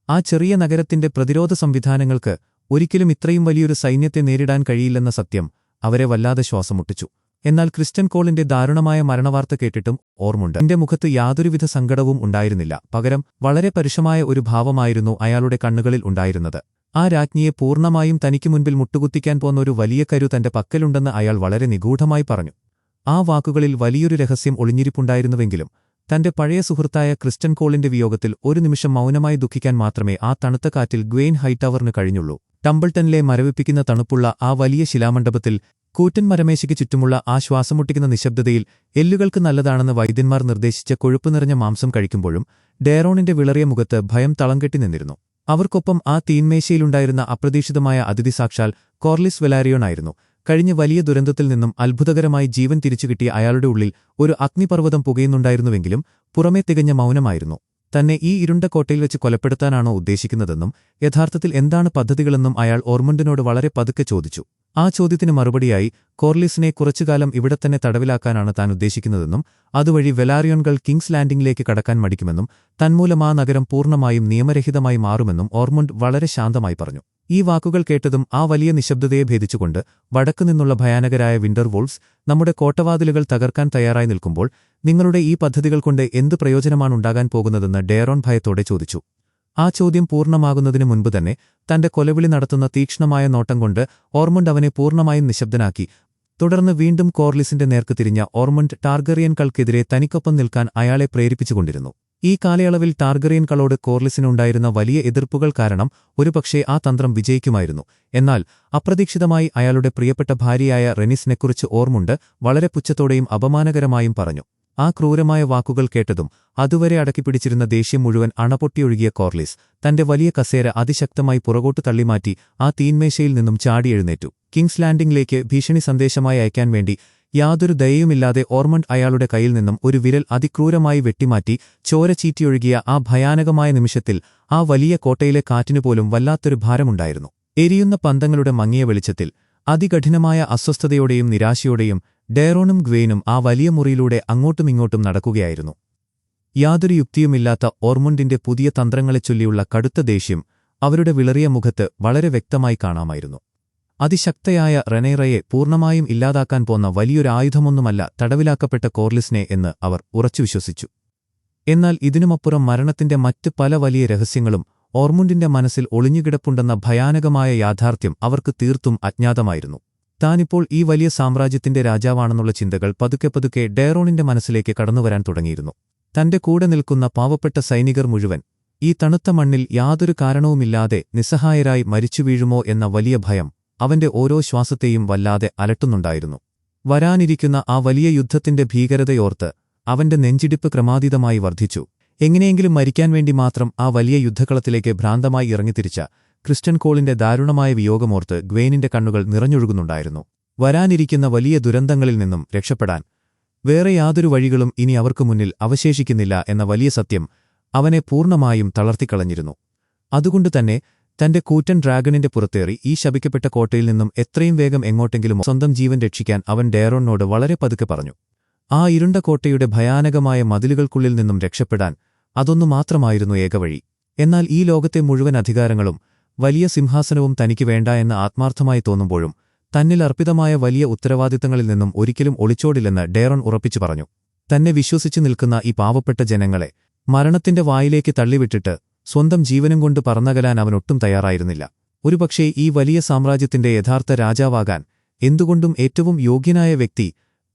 ആ ചെറിയ നഗരത്തിന്റെ പ്രതിരോധ സംവിധാനങ്ങൾക്ക് ഒരിക്കലും ഇത്രയും വലിയൊരു സൈന്യത്തെ നേരിടാൻ കഴിയില്ലെന്ന സത്യം അവരെ വല്ലാതെ ശ്വാസമുട്ടിച്ചു. എന്നാൽ ക്രിസ്റ്റൻ കോളിന്റെ ദാരുണമായ മരണവാർത്ത കേട്ടിട്ടും ഓർമണ്ടിന്റെ മുഖത്ത് യാതൊരുവിധ സങ്കടവും ഉണ്ടായിരുന്നില്ല. പകരം വളരെ പരുഷമായ ഒരു ഭാവമായിരുന്നു അയാളുടെ കണ്ണുകളിൽ ഉണ്ടായിരുന്നത്. ആ രാജ്ഞിയെ പൂർണ്ണമായും തനിക്ക് മുൻപിൽ മുട്ടുകുത്തിക്കാൻ പോന്ന ഒരു വലിയ കരു തന്റെ പക്കലുണ്ടെന്ന് അയാൾ വളരെ നിഗൂഢമായി പറഞ്ഞു. ആ വാക്കുകളിൽ വലിയൊരു രഹസ്യം ഒളിഞ്ഞിരിപ്പുണ്ടായിരുന്നുവെങ്കിലും തന്റെ പഴയ സുഹൃത്തായ ക്രിസ്റ്റൻ കോളിന്റെ വിയോഗത്തിൽ ഒരു നിമിഷം മൗനമായി ദുഃഖിക്കാൻ മാത്രമേ ആ തണുത്ത കാറ്റിൽ ഗ്വെയ്ൻ ഹൈറ്റവറിന് കഴിഞ്ഞുള്ളൂ. ടംബിൾട്ടനിലെ മരവിപ്പിക്കുന്ന തണുപ്പുള്ള ആ വലിയ ശിലാമണ്ഡപത്തിൽ കൂറ്റൻ മരമേശയ്ക്ക് ചുറ്റുമുള്ള ആ ശ്വാസമുട്ടിക്കുന്ന നിശബ്ദതയിൽ എല്ലുകൾക്ക് നല്ലതാണെന്ന് വൈദ്യന്മാർ നിർദ്ദേശിച്ച കൊഴുപ്പ് നിറഞ്ഞ മാംസം കഴിക്കുമ്പോഴും ഡെയറോണിന്റെ വിളറിയ മുഖത്ത് ഭയം തളംകെട്ടി നിന്നിരുന്നു. അവർക്കൊപ്പം ആ തീൻമേശയിലുണ്ടായിരുന്ന അപ്രതീക്ഷിതമായ അതിഥി സാക്ഷാൽ കോർലിസ് വെലാരിയോണായിരുന്നു. കഴിഞ്ഞ വലിയ ദുരന്തത്തിൽ നിന്നും അത്ഭുതകരമായി ജീവൻ തിരിച്ചുകിട്ടിയ അയാളുടെ ഉള്ളിൽ ഒരു അഗ്നിപർവ്വതം പുകയുന്നുണ്ടായിരുന്നുവെങ്കിലും പുറമേ തികഞ്ഞ മൗനമായിരുന്നു. തന്നെ ഈ ഇരുണ്ട കോട്ടയിൽ വെച്ച് കൊലപ്പെടുത്താനാണോ ഉദ്ദേശിക്കുന്നതെന്നും യഥാർത്ഥത്തിൽ എന്താണ് പദ്ധതികളെന്നും അയാൾ ഓർമണ്ടിനോട് വളരെ പതുക്കെ ചോദിച്ചു. ആ ചോദ്യത്തിന് മറുപടിയായി കോർലിസിനെ കുറച്ചുകാലം ഇവിടെത്തന്നെ തടവിലാക്കാനാണ് താൻ ഉദ്ദേശിക്കുന്നതെന്നും അതുവഴി വെലാരിയോൺകൾ കിങ്സ് ലാൻഡിംഗിലേക്ക് കടക്കാൻ മടിക്കുമെന്നും തന്മൂലം ആ നഗരം പൂർണ്ണമായും നിയമരഹിതമായി മാറുമെന്നും ഓർമണ്ട് വളരെ ശാന്തമായി പറഞ്ഞു. ഈ വാക്കുകൾ കേട്ടതും ആ വലിയ നിശബ്ദതയെ ഭേദിച്ചുകൊണ്ട് വടക്കുനിന്നുള്ള ഭയാനകരായ വിന്റർ വൂൾഫ്സ് നമ്മുടെ കോട്ടവാതിലുകൾ തകർക്കാൻ തയ്യാറായി നിൽക്കുമ്പോൾ നിങ്ങളുടെ ഈ പദ്ധതികൾ കൊണ്ട് എന്ത് പ്രയോജനമാണുണ്ടാകാൻ പോകുന്നതെന്ന് ഡെയറോൺ ഭയത്തോടെ ചോദിച്ചു. ആ ചോദ്യം പൂർണ്ണമാകുന്നതിനു മുൻപ് തന്നെ തന്റെ കൊലവിളി നടത്തുന്ന തീക്ഷ്ണമായ നോട്ടം കൊണ്ട് ഓർമണ്ട് അവനെ പൂർണ്ണമായും നിശബ്ദനാക്കി. തുടർന്ന് വീണ്ടും കോർലിസിന്റെ നേർക്ക് തിരിഞ്ഞ ഓർമണ്ട് ടാർഗറിയൻകൾക്കെതിരെ തനിക്കൊപ്പം നിൽക്കാൻ അയാളെ പ്രേരിപ്പിച്ചുകൊണ്ടിരുന്നു. ഈ കാലയളവിൽ ടാർഗറിയൻകളോട് കോർലിസിനുണ്ടായിരുന്ന വലിയ എതിർപ്പുകൾ കാരണം ഒരുപക്ഷേ ആ തന്ത്രം വിജയിക്കുമായിരുന്നു. എന്നാൽ അപ്രതീക്ഷിതമായി അയാളുടെ പ്രിയപ്പെട്ട ഭാര്യയായ റെനിസിനെക്കുറിച്ച് ഓർമണ്ട് വളരെ പുച്ഛത്തോടെയും അപമാനകരമായും പറഞ്ഞു. ആ ക്രൂരമായ വാക്കുകൾ കേട്ടതും അതുവരെ അടക്കിപ്പിടിച്ചിരുന്ന ദേഷ്യം മുഴുവൻ അണപൊട്ടിയൊഴുകിയ കോർലിസ് തന്റെ വലിയ കസേര അതിശക്തമായി പുറകോട്ട് തള്ളിമാറ്റി ആ തീൻമേശയിൽ നിന്നും ചാടിയെഴുന്നേറ്റു. കിങ്സ് ലാൻഡിംഗിലേക്ക് ഭീഷണി സന്ദേശമായി അയക്കാൻ വേണ്ടി യാതൊരു ദയയുമില്ലാതെ ഓർമണ്ട് അയാളുടെ കയ്യിൽ നിന്നും ഒരു വിരൽ അതിക്രൂരമായി വെട്ടിമാറ്റി ചോര ചീറ്റിയൊഴുകിയ ആ ഭയാനകമായ നിമിഷത്തിൽ ആ വലിയ കോട്ടയിലെ കാറ്റിനുപോലും വല്ലാത്തൊരു ഭാരമുണ്ടായിരുന്നു. എരിയുന്ന പന്തങ്ങളുടെ മങ്ങിയ വെളിച്ചത്തിൽ അതികഠിനമായ അസ്വസ്ഥതയോടെയും നിരാശയോടെയും ഡെയറോണും ഗ്വെയ്നും ആ വലിയ മുറിയിലൂടെ അങ്ങോട്ടുമിങ്ങോട്ടും നടക്കുകയായിരുന്നു. യാതൊരു യുക്തിയുമില്ലാത്ത ഓർമണ്ടിന്റെ പുതിയ തന്ത്രങ്ങളെച്ചൊല്ലിയുള്ള കടുത്ത ദേഷ്യം അവരുടെ വിളറിയ മുഖത്ത് വളരെ വ്യക്തമായി കാണാമായിരുന്നു. അതിശക്തയായ റെനൈറയെ പൂർണ്ണമായും ഇല്ലാതാക്കാൻ പോന്ന വലിയൊരു ആയുധമൊന്നുമല്ല തടവിലാക്കപ്പെട്ട കോർലിസിനെ എന്ന് അവർ ഉറച്ചുവിശ്വസിച്ചു. എന്നാൽ ഇതിനുമപ്പുറം മരണത്തിന്റെ മറ്റ് പല വലിയ രഹസ്യങ്ങളും ഓർമണ്ടിന്റെ മനസ്സിൽ ഒളിഞ്ഞുകിടപ്പുണ്ടെന്ന ഭയാനകമായ യാഥാർത്ഥ്യം അവർക്ക് തീർത്തും അജ്ഞാതമായിരുന്നു. താനിപ്പോൾ ഈ വലിയ സാമ്രാജ്യത്തിന്റെ രാജാവാണെന്നുള്ള ചിന്തകൾ പതുക്കെ പതുക്കെ ഡെയറോണിന്റെ മനസ്സിലേക്ക് കടന്നുവരാൻ തുടങ്ങിയിരുന്നു. തന്റെ കൂടെ നിൽക്കുന്ന പാവപ്പെട്ട സൈനികർ മുഴുവൻ ഈ തണുത്ത മണ്ണിൽ യാതൊരു കാരണവുമില്ലാതെ നിസ്സഹായരായി മരിച്ചുവീഴുമോ എന്ന വലിയ ഭയം അവന്റെ ഓരോ ശ്വാസത്തെയും വല്ലാതെ അലട്ടുന്നുണ്ടായിരുന്നു. വരാനിരിക്കുന്ന ആ വലിയ യുദ്ധത്തിന്റെ ഭീകരതയോർത്ത് അവന്റെ നെഞ്ചിടിപ്പ് ക്രമാതീതമായി വർദ്ധിച്ചു. എങ്ങനെയെങ്കിലും മരിക്കാൻ വേണ്ടി മാത്രം ആ വലിയ യുദ്ധക്കളത്തിലേക്ക് ഭ്രാന്തമായി ഇറങ്ങിത്തിരിച്ച ക്രിസ്റ്റൻ കോളിന്റെ ദാരുണമായ വിയോഗമോർത്ത് ഗ്വെയ്നിന്റെ കണ്ണുകൾ നിറഞ്ഞൊഴുകുന്നുണ്ടായിരുന്നു. വരാനിരിക്കുന്ന വലിയ ദുരന്തങ്ങളിൽ നിന്നും രക്ഷപ്പെടാൻ വേറെ യാതൊരു വഴികളും ഇനി അവർക്കു മുന്നിൽ അവശേഷിക്കുന്നില്ല എന്ന വലിയ സത്യം അവനെ പൂർണ്ണമായും തളർത്തിക്കളഞ്ഞിരുന്നു. അതുകൊണ്ടുതന്നെ തന്റെ കൂറ്റൻ ഡ്രാഗണിന്റെ പുറത്തേറി ഈ ശപിക്കപ്പെട്ട കോട്ടയിൽ നിന്നും എത്രയും വേഗം എങ്ങോട്ടെങ്കിലും സ്വന്തം ജീവൻ രക്ഷിക്കാൻ അവൻ ഡെയറോണിനോട് വളരെ പതുക്കെ പറഞ്ഞു. ആ ഇരുണ്ട കോട്ടയുടെ ഭയാനകമായ മതിലുകൾക്കുള്ളിൽ നിന്നും രക്ഷപ്പെടാൻ അതൊന്നു മാത്രമായിരുന്നു ഏകവഴി. എന്നാൽ ഈ ലോകത്തെ മുഴുവൻ അധികാരങ്ങളും വലിയ സിംഹാസനവും തനിക്ക് വേണ്ട എന്ന് ആത്മാർത്ഥമായി തോന്നുമ്പോഴും തന്നിൽ അർപ്പിതമായ വലിയ ഉത്തരവാദിത്തങ്ങളിൽ നിന്നും ഒരിക്കലും ഒളിച്ചോടില്ലെന്ന് ഡെയറോൺ ഉറപ്പിച്ചു പറഞ്ഞു. തന്നെ വിശ്വസിച്ചു നിൽക്കുന്ന ഈ പാവപ്പെട്ട ജനങ്ങളെ മരണത്തിന്റെ വായിലേക്ക് തള്ളിവിട്ടിട്ട് സ്വന്തം ജീവനും കൊണ്ട് പറന്നകലാൻ അവനൊട്ടും തയ്യാറായിരുന്നില്ല. ഒരുപക്ഷേ ഈ വലിയ സാമ്രാജ്യത്തിന്റെ യഥാർത്ഥ രാജാവാകാൻ എന്തുകൊണ്ടും ഏറ്റവും യോഗ്യനായ വ്യക്തി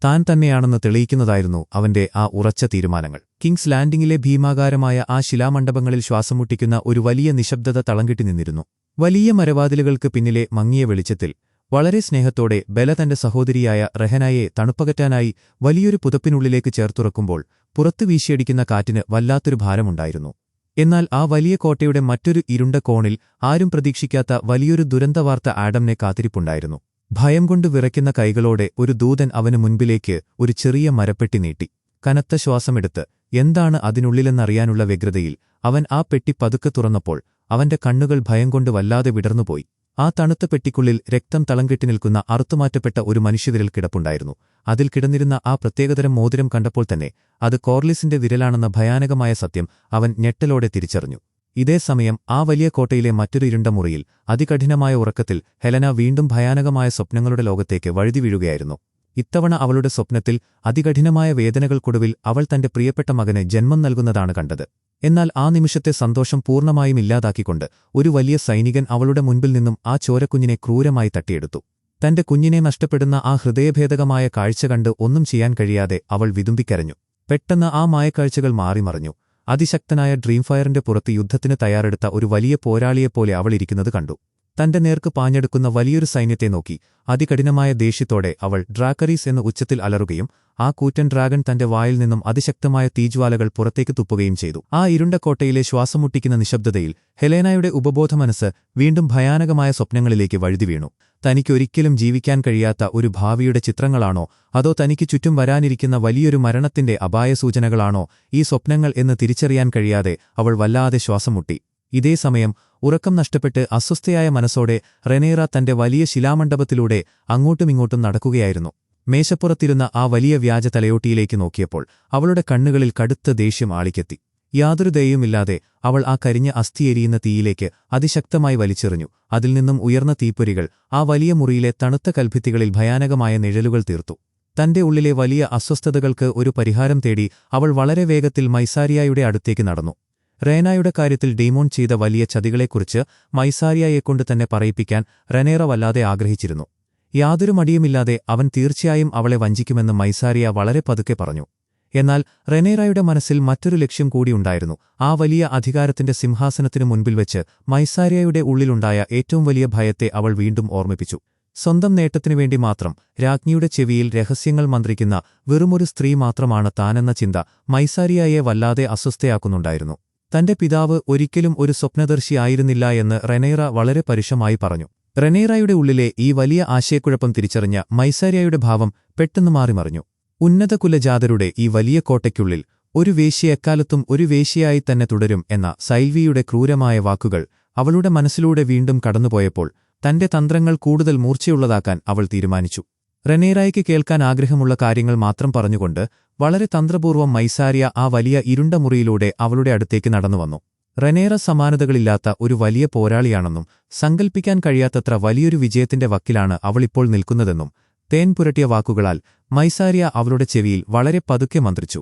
താൻ തന്നെയാണെന്ന് തെളിയിക്കുന്നതായിരുന്നു അവന്റെ ആ ഉറച്ച തീരുമാനങ്ങൾ. കിങ്സ് ലാൻഡിംഗിലെ ഭീമാകാരമായ ആ ശിലാമണ്ഡപങ്ങളിൽ ശ്വാസം മുട്ടിക്കുന്ന ഒരു വലിയ നിശബ്ദത തളംകെട്ടി നിന്നിരുന്നു. വലിയ മരവാതിലുകൾക്ക് പിന്നിലെ മങ്ങിയ വെളിച്ചത്തിൽ വളരെ സ്നേഹത്തോടെ ബെല തന്റെ സഹോദരിയായ റെഹനായെ തണുപ്പകറ്റാനായി വലിയൊരു പുതപ്പിനുള്ളിലേക്ക് ചേർത്തുറക്കുമ്പോൾ പുറത്തു വീശിയടിക്കുന്ന കാറ്റിന് വല്ലാത്തൊരു ഭാരമുണ്ടായിരുന്നു. എന്നാൽ ആ വലിയ കോട്ടയുടെ മറ്റൊരു ഇരുണ്ട കോണിൽ ആരും പ്രതീക്ഷിക്കാത്ത വലിയൊരു ദുരന്തവാർത്ത ആഡംനെ കാത്തിരിപ്പുണ്ടായിരുന്നു. ഭയം കൊണ്ട് വിറയ്ക്കുന്ന കൈകളോടെ ഒരു ദൂതൻ അവനു മുൻപിലേക്ക് ഒരു ചെറിയ മരപ്പെട്ടി നീട്ടി. കനത്ത ശ്വാസമെടുത്ത് എന്താണ് അതിനുള്ളിലെന്നറിയാനുള്ള വ്യഗ്രതയിൽ അവൻ ആ പെട്ടി പതുക്കെ തുറന്നപ്പോൾ അവന്റെ കണ്ണുകൾ ഭയം കൊണ്ട് വല്ലാതെ വിടർന്നുപോയി. ആ തണുത്ത പെട്ടിക്കുള്ളിൽ രക്തം തളംകെട്ടി നിൽക്കുന്ന അറുത്തുമാറ്റപ്പെട്ട ഒരു മനുഷ്യവിരൽ കിടപ്പുണ്ടായിരുന്നു. അതിൽ കിടന്നിരുന്ന ആ പ്രത്യേകതരം മോതിരം കണ്ടപ്പോൾ തന്നെ അത് കോർലിസിന്റെ വിരലാണെന്ന ഭയാനകമായ സത്യം അവൻ ഞെട്ടലോടെ തിരിച്ചറിഞ്ഞു. ഇതേ സമയം ആ വലിയ കോട്ടയിലെ മറ്റൊരു ഇരുണ്ട മുറിയിൽ അതികഠിനമായ ഉറക്കത്തിൽ ഹെലന വീണ്ടും ഭയാനകമായ സ്വപ്നങ്ങളുടെ ലോകത്തേക്ക് വഴുതി വീഴുകയായിരുന്നു. ഇത്തവണ അവളുടെ സ്വപ്നത്തിൽ അതികഠിനമായ വേദനകൾക്കൊടുവിൽ അവൾ തന്റെ പ്രിയപ്പെട്ട മകന് ജന്മം നൽകുന്നതാണ് കണ്ടത്. എന്നാൽ ആ നിമിഷത്തെ സന്തോഷം പൂർണ്ണമായും ഇല്ലാതാക്കിക്കൊണ്ട് ഒരു വലിയ സൈനികൻ അവളുടെ മുൻപിൽ നിന്നും ആ ചോരക്കുഞ്ഞിനെ ക്രൂരമായി തട്ടിയെടുത്തു. തന്റെ കുഞ്ഞിനെ നഷ്ടപ്പെടുന്ന ആ ഹൃദയഭേദകമായ കാഴ്ച കണ്ട് ഒന്നും ചെയ്യാൻ കഴിയാതെ അവൾ വിതുമ്പിക്കരഞ്ഞു. പെട്ടെന്ന് ആ മായക്കാഴ്ചകൾ മാറിമറഞ്ഞു. അതിശക്തനായ ഡ്രീംഫയറിന്റെ പുറത്ത് യുദ്ധത്തിന് തയ്യാറെടുത്ത ഒരു വലിയ പോരാളിയെപ്പോലെ അവൾ ഇരിക്കുന്നത് കണ്ടു. തന്റെ നേർക്ക് പാഞ്ഞെടുക്കുന്ന വലിയൊരു സൈന്യത്തെ നോക്കി അതികഠിനമായ ദേഷ്യത്തോടെ അവൾ ഡ്രാക്കറീസ് എന്ന് ഉച്ചത്തിൽ അലറുകയും ആ കൂറ്റൻ ഡ്രാഗൺ തന്റെ വായിൽ നിന്നും അതിശക്തമായ തീജ്വാലകൾ പുറത്തേക്ക് തുപ്പുകയും ചെയ്തു. ആ ഇരുണ്ട കോട്ടയിലെ ശ്വാസം മുട്ടിക്കുന്ന നിശബ്ദതയിൽ ഹെലേനയുടെ ഉപബോധമനസ്സ് വീണ്ടും ഭയാനകമായ സ്വപ്നങ്ങളിലേക്ക് വഴുതി വീണു. തനിക്കൊരിക്കലും ജീവിക്കാൻ കഴിയാത്ത ഒരു ഭാവിയുടെ ചിത്രങ്ങളാണോ അതോ തനിക്ക് ചുറ്റും വരാനിരിക്കുന്ന വലിയൊരു മരണത്തിന്റെ അപായസൂചനകളാണോ ഈ സ്വപ്നങ്ങൾ എന്ന് തിരിച്ചറിയാൻ കഴിയാതെ അവൾ വല്ലാതെ ശ്വാസം മുട്ടി. ഇതേ സമയം ഉറക്കം നഷ്ടപ്പെട്ട് അസ്വസ്ഥയായ മനസ്സോടെ റെനേറ തന്റെ വലിയ ശിലാമണ്ഡപത്തിലൂടെ അങ്ങോട്ടുമിങ്ങോട്ടും നടക്കുകയായിരുന്നു. മേശപ്പുറത്തിരുന്ന ആ വലിയ വ്യാജ തലയോട്ടിയിലേക്ക് നോക്കിയപ്പോൾ അവളുടെ കണ്ണുകളിൽ കടുത്ത ദേഷ്യം ആളിക്കെത്തി. യാതൊരു ദയയുമില്ലാതെ അവൾ ആ കരിഞ്ഞ അസ്ഥിയെരിയുന്ന തീയിലേക്ക് അതിശക്തമായി വലിച്ചെറിഞ്ഞു. അതിൽ നിന്നും ഉയർന്ന തീപ്പൊരികൾ ആ വലിയ മുറിയിലെ തണുത്ത കൽഭിത്തികളിൽ ഭയാനകമായ നിഴലുകൾ തീർത്തു. തന്റെ ഉള്ളിലെ വലിയ അസ്വസ്ഥതകൾക്ക് ഒരു പരിഹാരം തേടി അവൾ വളരെ വേഗത്തിൽ മൈസാരിയായുടെ അടുത്തേക്ക് നടന്നു. റേനായുടെ കാര്യത്തിൽ ഡീമോൺ ചെയ്ത വലിയ ചതികളെക്കുറിച്ച് മൈസാരിയായെക്കൊണ്ട് തന്നെ പറയിപ്പിക്കാൻ റെനേറ വല്ലാതെ ആഗ്രഹിച്ചിരുന്നു. യാതൊരു മടിയുമില്ലാതെ അവൻ തീർച്ചയായും അവളെ വഞ്ചിക്കുമെന്ന് മൈസാരിയ വളരെ പതുക്കെ പറഞ്ഞു. എന്നാൽ റെനേറയുടെ മനസ്സിൽ മറ്റൊരു ലക്ഷ്യം കൂടിയുണ്ടായിരുന്നു. ആ വലിയ അധികാരത്തിന്റെ സിംഹാസനത്തിനു മുൻപിൽ വെച്ച് മൈസാരിയയുടെ ഉള്ളിലുണ്ടായ ഏറ്റവും വലിയ ഭയത്തെ അവൾ വീണ്ടും ഓർമ്മിപ്പിച്ചു. സ്വന്തം നേട്ടത്തിനുവേണ്ടി മാത്രം രാജ്ഞിയുടെ ചെവിയിൽ രഹസ്യങ്ങൾ മന്ത്രിക്കുന്ന വെറുമൊരു സ്ത്രീ മാത്രമാണ് താനെന്ന ചിന്ത മൈസാരിയയെ വല്ലാതെ അസ്വസ്ഥയാക്കുന്നുണ്ടായിരുന്നു. തന്റെ പിതാവ് ഒരിക്കലും ഒരു സ്വപ്നദർശിയായിരുന്നില്ല എന്ന് റെനേറ വളരെ പരുഷമായി പറഞ്ഞു. റെനേറയുടെ ഉള്ളിലെ ഈ വലിയ ആശയക്കുഴപ്പം തിരിച്ചറിഞ്ഞ മൈസാരിയയുടെ ഭാവം പെട്ടെന്ന് മാറിമറിഞ്ഞു. ഉന്നത കുലജാതരുടെ ഈ വലിയ കോട്ടയ്ക്കുള്ളിൽ ഒരു വേശ്യ എക്കാലത്തും ഒരു വേശ്യയായി തന്നെ തുടരും എന്ന സൈൽവിയുടെ ക്രൂരമായ വാക്കുകൾ അവളുടെ മനസ്സിലൂടെ വീണ്ടും കടന്നുപോയപ്പോൾ തന്റെ തന്ത്രങ്ങൾ കൂടുതൽ മൂർച്ചയുള്ളതാക്കാൻ അവൾ തീരുമാനിച്ചു. റെനേറായ്ക്ക് കേൾക്കാൻ ആഗ്രഹമുള്ള കാര്യങ്ങൾ മാത്രം പറഞ്ഞുകൊണ്ട് വളരെ തന്ത്രപൂർവ്വം മൈസാരിയ ആ വലിയ ഇരുണ്ട മുറിയിലൂടെ അവളുടെ അടുത്തേക്ക് നടന്നുവന്നു. റെനേറ സമാനതകളില്ലാത്ത ഒരു വലിയ പോരാളിയാണെന്നും സങ്കൽപ്പിക്കാൻ കഴിയാത്തത്ര വലിയൊരു വിജയത്തിന്റെ വക്കിലാണ് അവളിപ്പോൾ നിൽക്കുന്നതെന്നും തേൻ പുരട്ടിയ വാക്കുകളാൽ മൈസാരിയ അവളുടെ ചെവിയിൽ വളരെ പതുക്കെ മന്ത്രിച്ചു.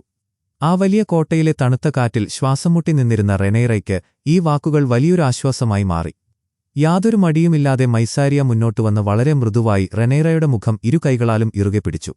ആ വലിയ കോട്ടയിലെ തണുത്ത കാറ്റിൽ ശ്വാസം മുട്ടി നിന്നിരുന്ന റെനേറയ്ക്ക് ഈ വാക്കുകൾ വലിയൊരു ആശ്വാസമായി മാറി. യാതൊരു മടിയുമില്ലാതെ മൈസാരിയ മുന്നോട്ടുവന്ന് വളരെ മൃദുവായി റെനേറയുടെ മുഖം ഇരു കൈകളാലും ഇറുകെ പിടിച്ചു.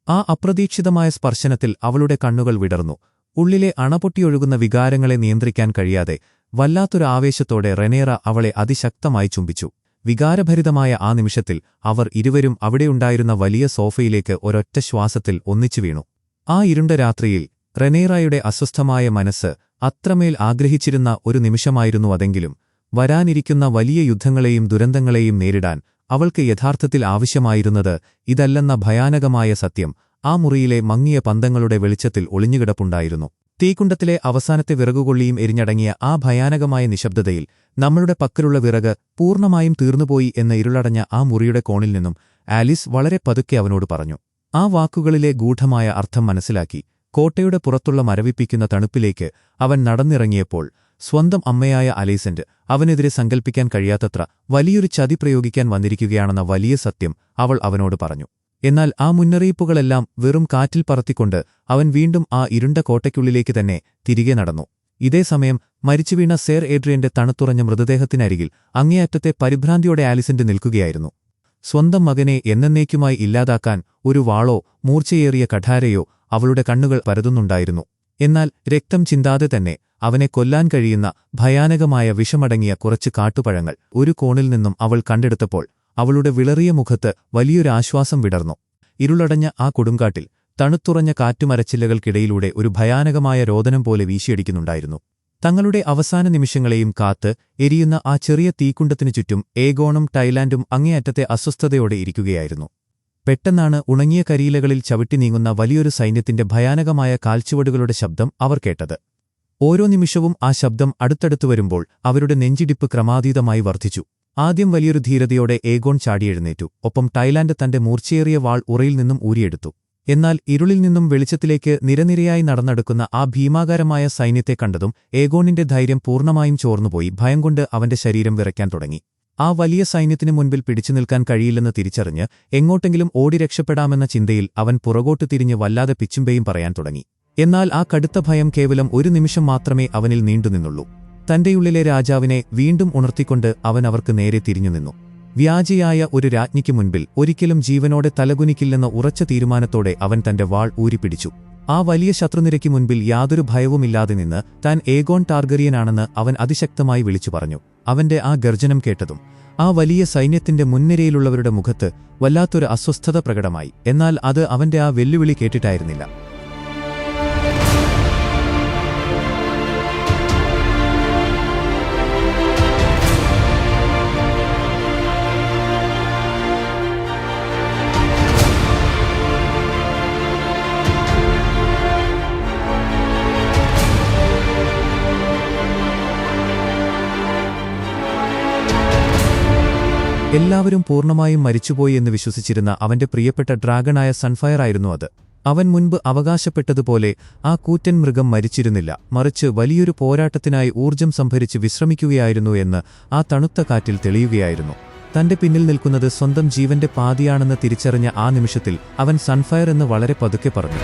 ആ അപ്രതീക്ഷിതമായ സ്പർശനത്തിൽ അവളുടെ കണ്ണുകൾ വിടർന്നു. ഉള്ളിലെ അണപൊട്ടിയൊഴുകുന്ന വികാരങ്ങളെ നിയന്ത്രിക്കാൻ കഴിയാതെ വല്ലാത്തൊരു ആവേശത്തോടെ റെനേറ അവളെ അതിശക്തമായി ചുംബിച്ചു. വികാരഭരിതമായ ആ നിമിഷത്തിൽ അവർ ഇരുവരും അവിടെയുണ്ടായിരുന്ന വലിയ സോഫയിലേക്ക് ഒരൊറ്റ ശ്വാസത്തിൽ ഒന്നിച്ചു വീണു. ആ ഇരുണ്ട രാത്രിയിൽ റെനേറയുടെ അസ്വസ്ഥമായ മനസ്സ് അത്രമേൽ ആഗ്രഹിച്ചിരുന്ന ഒരു നിമിഷമായിരുന്നു അതെങ്കിലും വരാനിരിക്കുന്ന വലിയ യുദ്ധങ്ങളെയും ദുരന്തങ്ങളെയും നേരിടാൻ അവൾക്ക് യഥാർത്ഥത്തിൽ ആവശ്യമായിരുന്നത് ഇതല്ലെന്ന ഭയാനകമായ സത്യം ആ മുറിയിലെ മങ്ങിയ പന്തങ്ങളുടെ വെളിച്ചത്തിൽ ഒളിഞ്ഞുകിടപ്പുണ്ടായിരുന്നു. തീക്കുണ്ടത്തിലെ അവസാനത്തെ വിറകുകൊള്ളിയും എരിഞ്ഞടങ്ങിയ ആ ഭയാനകമായ നിശബ്ദതയിൽ നമ്മളുടെ പക്കലുള്ള വിറക് പൂർണ്ണമായും തീർന്നുപോയി എന്ന ഇരുളടഞ്ഞ ആ മുറിയുടെ കോണിൽ നിന്നും ആലിസ് വളരെ പതുക്കെ അവനോട് പറഞ്ഞു. ആ വാക്കുകളിലെ ഗൂഢമായ അർത്ഥം മനസ്സിലാക്കി കോട്ടയുടെ പുറത്തുള്ള മരവിപ്പിക്കുന്ന തണുപ്പിലേക്ക് അവൻ നടന്നിറങ്ങിയപ്പോൾ സ്വന്തം അമ്മയായ അലൈസന്റ് അവനെതിരെ സങ്കൽപ്പിക്കാൻ കഴിയാത്തത്ര വലിയൊരു ചതി പ്രയോഗിക്കാൻ വന്നിരിക്കുകയാണെന്ന വലിയ സത്യം അവൾ അവനോട് പറഞ്ഞു. എന്നാൽ ആ മുന്നറിയിപ്പുകളെല്ലാം വെറും കാറ്റിൽ പറത്തിക്കൊണ്ട് അവൻ വീണ്ടും ആ ഇരുണ്ട കോട്ടയ്ക്കുള്ളിലേക്ക് തന്നെ തിരികെ നടന്നു. ഇതേസമയം മരിച്ചുവീണ സേർ ഏഡ്രിയന്റെ തണുത്തുറഞ്ഞ മൃതദേഹത്തിനരികിൽ അങ്ങേയറ്റത്തെ പരിഭ്രാന്തിയോടെ ആലിസന്റ് നിൽക്കുകയായിരുന്നു. സ്വന്തം മകനെ എന്നേക്കുമായി ഇല്ലാതാക്കാൻ ഒരു വാളോ മൂർച്ചയേറിയ കഠാരയോ അവളുടെ കണ്ണുകൾ പരതുന്നുണ്ടായിരുന്നു. എന്നാൽ രക്തം ചിന്താതെ തന്നെ അവനെ കൊല്ലാൻ കഴിയുന്ന ഭയാനകമായ വിഷമടങ്ങിയ കുറച്ച് കാട്ടുപഴങ്ങൾ ഒരു കോണിൽ നിന്നും അവൾ കണ്ടെടുത്തപ്പോൾ അവളുടെ വിളറിയ മുഖത്ത് വലിയൊരു ആശ്വാസം വിടർന്നു. ഇരുളടഞ്ഞ ആ കൊടുങ്കാട്ടിൽ തണുത്തുറഞ്ഞ കാറ്റുമരച്ചില്ലകൾക്കിടയിലൂടെ ഒരു ഭയാനകമായ രോദനം പോലെ വീശിയടിക്കുന്നുണ്ടായിരുന്നു. തങ്ങളുടെ അവസാന നിമിഷങ്ങളെയും കാത്ത് എരിയുന്ന ആ ചെറിയ തീക്കുണ്ടത്തിനു ചുറ്റും ഏഗോണും ടൈലാൻഡും അങ്ങേയറ്റത്തെ അസ്വസ്ഥതയോടെ ഇരിക്കുകയായിരുന്നു. പെട്ടെന്നാണ് ഉണങ്ങിയ കരിയിലകളിൽ ചവിട്ടി നീങ്ങുന്ന വലിയൊരു സൈന്യത്തിന്റെ ഭയാനകമായ കാൽച്ചുവടുകളുടെ ശബ്ദം അവർ കേട്ടത്. ഓരോ നിമിഷവും ആ ശബ്ദം അടുത്തടുത്തു വരുമ്പോൾ അവരുടെ നെഞ്ചിടിപ്പ് ക്രമാതീതമായി വർദ്ധിച്ചു. ആദ്യം വലിയൊരു ധീരതയോടെ ഏഗോൺ ചാടിയെഴുന്നേറ്റു. ഒപ്പം ടൈലാൻഡ് തന്റെ മൂർച്ചയേറിയ വാൾ ഉറയിൽ നിന്നും ഊരിയെടുത്തു. എന്നാൽ ഇരുളിൽ നിന്നും വെളിച്ചത്തിലേക്ക് നിരനിരയായി നടന്നെടുക്കുന്ന ആ ഭീമാകാരമായ സൈന്യത്തെ കണ്ടതും ഏഗോണിന്റെ ധൈര്യം പൂർണ്ണമായും ചോർന്നുപോയി. ഭയം കൊണ്ട് അവന്റെ ശരീരം വിറയ്ക്കാൻ തുടങ്ങി. ആ വലിയ സൈന്യത്തിനു മുൻപിൽ പിടിച്ചു നിൽക്കാൻ കഴിയില്ലെന്ന് തിരിച്ചറിഞ്ഞ് എങ്ങോട്ടെങ്കിലും ഓടി രക്ഷപ്പെടാമെന്ന ചിന്തയിൽ അവൻ പുറകോട്ടു തിരിഞ്ഞ് വല്ലാതെ പിച്ചുമ്പേയും പറയാൻ തുടങ്ങി. എന്നാൽ ആ കടുത്ത ഭയം കേവലം ഒരു നിമിഷം മാത്രമേ അവനിൽ നീണ്ടുനിന്നുള്ളൂ. തന്റെയുള്ളിലെ രാജാവിനെ വീണ്ടും ഉണർത്തിക്കൊണ്ട് അവൻ അവർക്ക് നേരെ തിരിഞ്ഞുനിന്നു. വ്യാജയായ ഒരു രാജ്ഞിക്ക് മുൻപിൽ ഒരിക്കലും ജീവനോടെ തലകുനിക്കില്ലെന്ന ഉറച്ച തീരുമാനത്തോടെ അവൻ തന്റെ വാൾ ഊരിപ്പിടിച്ചു. ആ വലിയ ശത്രുനിരയ്ക്ക് മുൻപിൽ യാതൊരു ഭയവുമില്ലാതെ നിന്ന് താൻ ഏഗോൺ ടാർഗറിയനാണെന്ന് അവൻ അതിശക്തമായി വിളിച്ചു പറഞ്ഞു. അവന്റെ ആ ഗർജനം കേട്ടതും ആ വലിയ സൈന്യത്തിന്റെ മുൻനിരയിലുള്ളവരുടെ മുഖത്ത് വല്ലാത്തൊരു അസ്വസ്ഥത പ്രകടമായി. എന്നാൽ അത് അവന്റെ ആ വെല്ലുവിളി കേട്ടിട്ടായിരുന്നില്ല. എല്ലാവരും പൂർണ്ണമായും മരിച്ചുപോയി എന്ന് വിശ്വസിച്ചിരുന്ന അവന്റെ പ്രിയപ്പെട്ട ഡ്രാഗണായ സൺഫയർ ആയിരുന്നു അത്. അവൻ മുൻപ് അവകാശപ്പെട്ടതുപോലെ ആ കൂറ്റൻ മൃഗം മരിച്ചിരുന്നില്ല, മറിച്ച് വലിയൊരു പോരാട്ടത്തിനായി ഊർജ്ജം സംഭരിച്ച് വിശ്രമിക്കുകയായിരുന്നു എന്ന് ആ തണുത്ത കാറ്റിൽ തെളിയുകയായിരുന്നു. തന്റെ പിന്നിൽ നിൽക്കുന്നത് സ്വന്തം ജീവന്റെ പാതിയാണെന്ന് തിരിച്ചറിഞ്ഞ ആ നിമിഷത്തിൽ അവൻ സൺഫയർ എന്ന് വളരെ പതുക്കെ പറഞ്ഞു.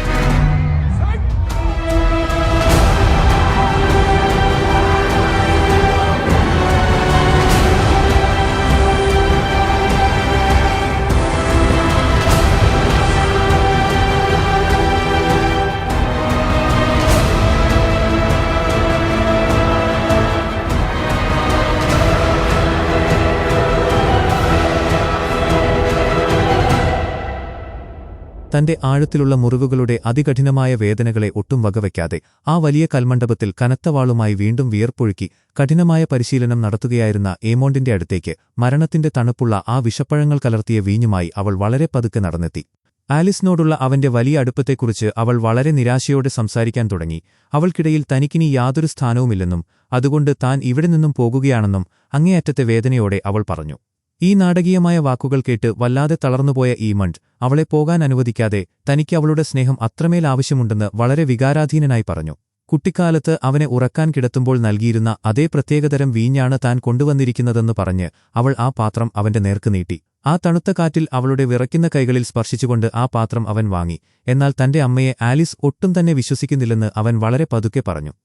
തന്റെ ആഴത്തിലുള്ള മുറിവുകളുടെ അതികഠിനമായ വേദനകളെ ഒട്ടും വകവയ്ക്കാതെ ആ വലിയ കൽമണ്ഡപത്തിൽ കനത്തവാളുമായി വീണ്ടും വിയർപ്പൊഴുക്കി കഠിനമായ പരിശീലനം നടത്തുകയായിരുന്ന ഏമോണ്ടിന്റെ അടുത്തേക്ക് മരണത്തിന്റെ തണുപ്പുള്ള ആ വിഷപ്പഴങ്ങൾ കലർത്തിയ വീഞ്ഞുമായി അവൾ വളരെ പതുക്കെ നടന്നെത്തി. ആലിസിനോടുള്ള അവന്റെ വലിയ അടുപ്പത്തെക്കുറിച്ച് അവൾ വളരെ നിരാശയോടെ സംസാരിക്കാൻ തുടങ്ങി. അവൾക്കിടയിൽ തനിക്കിനി യാതൊരു സ്ഥാനവുമില്ലെന്നും അതുകൊണ്ട് താൻ ഇവിടെ നിന്നും പോകുകയാണെന്നും അങ്ങേയറ്റത്തെ വേദനയോടെ അവൾ പറഞ്ഞു. ഈ നാടകീയമായ വാക്കുകൾ കേട്ട് വല്ലാതെ തളർന്നുപോയ ഈമണ്ട് അവളെ പോകാൻ അനുവദിക്കാതെ തനിക്ക് അവളുടെ സ്നേഹം അത്രമേൽ ആവശ്യമുണ്ടെന്ന് വളരെ വികാരാധീനനായി പറഞ്ഞു. കുട്ടിക്കാലത്ത് അവനെ ഉറക്കാൻ കിടത്തുമ്പോൾ നൽകിയിരുന്ന അതേ പ്രത്യേകതരം വീഞ്ഞാണ് താൻ കൊണ്ടുവന്നിരിക്കുന്നതെന്ന് പറഞ്ഞ് അവൾ ആ പാത്രം അവന്റെ നേർക്ക് നീട്ടി. ആ തണുത്ത കാറ്റിൽ അവളുടെ വിറയ്ക്കുന്ന കൈകളിൽ സ്പർശിച്ചുകൊണ്ട് ആ പാത്രം അവൻ വാങ്ങി. എന്നാൽ തന്റെ അമ്മയെ ആലിസ് ഒട്ടും തന്നെ വിശ്വസിക്കുന്നില്ലെന്ന് അവൻ വളരെ പതുക്കെ പറഞ്ഞു.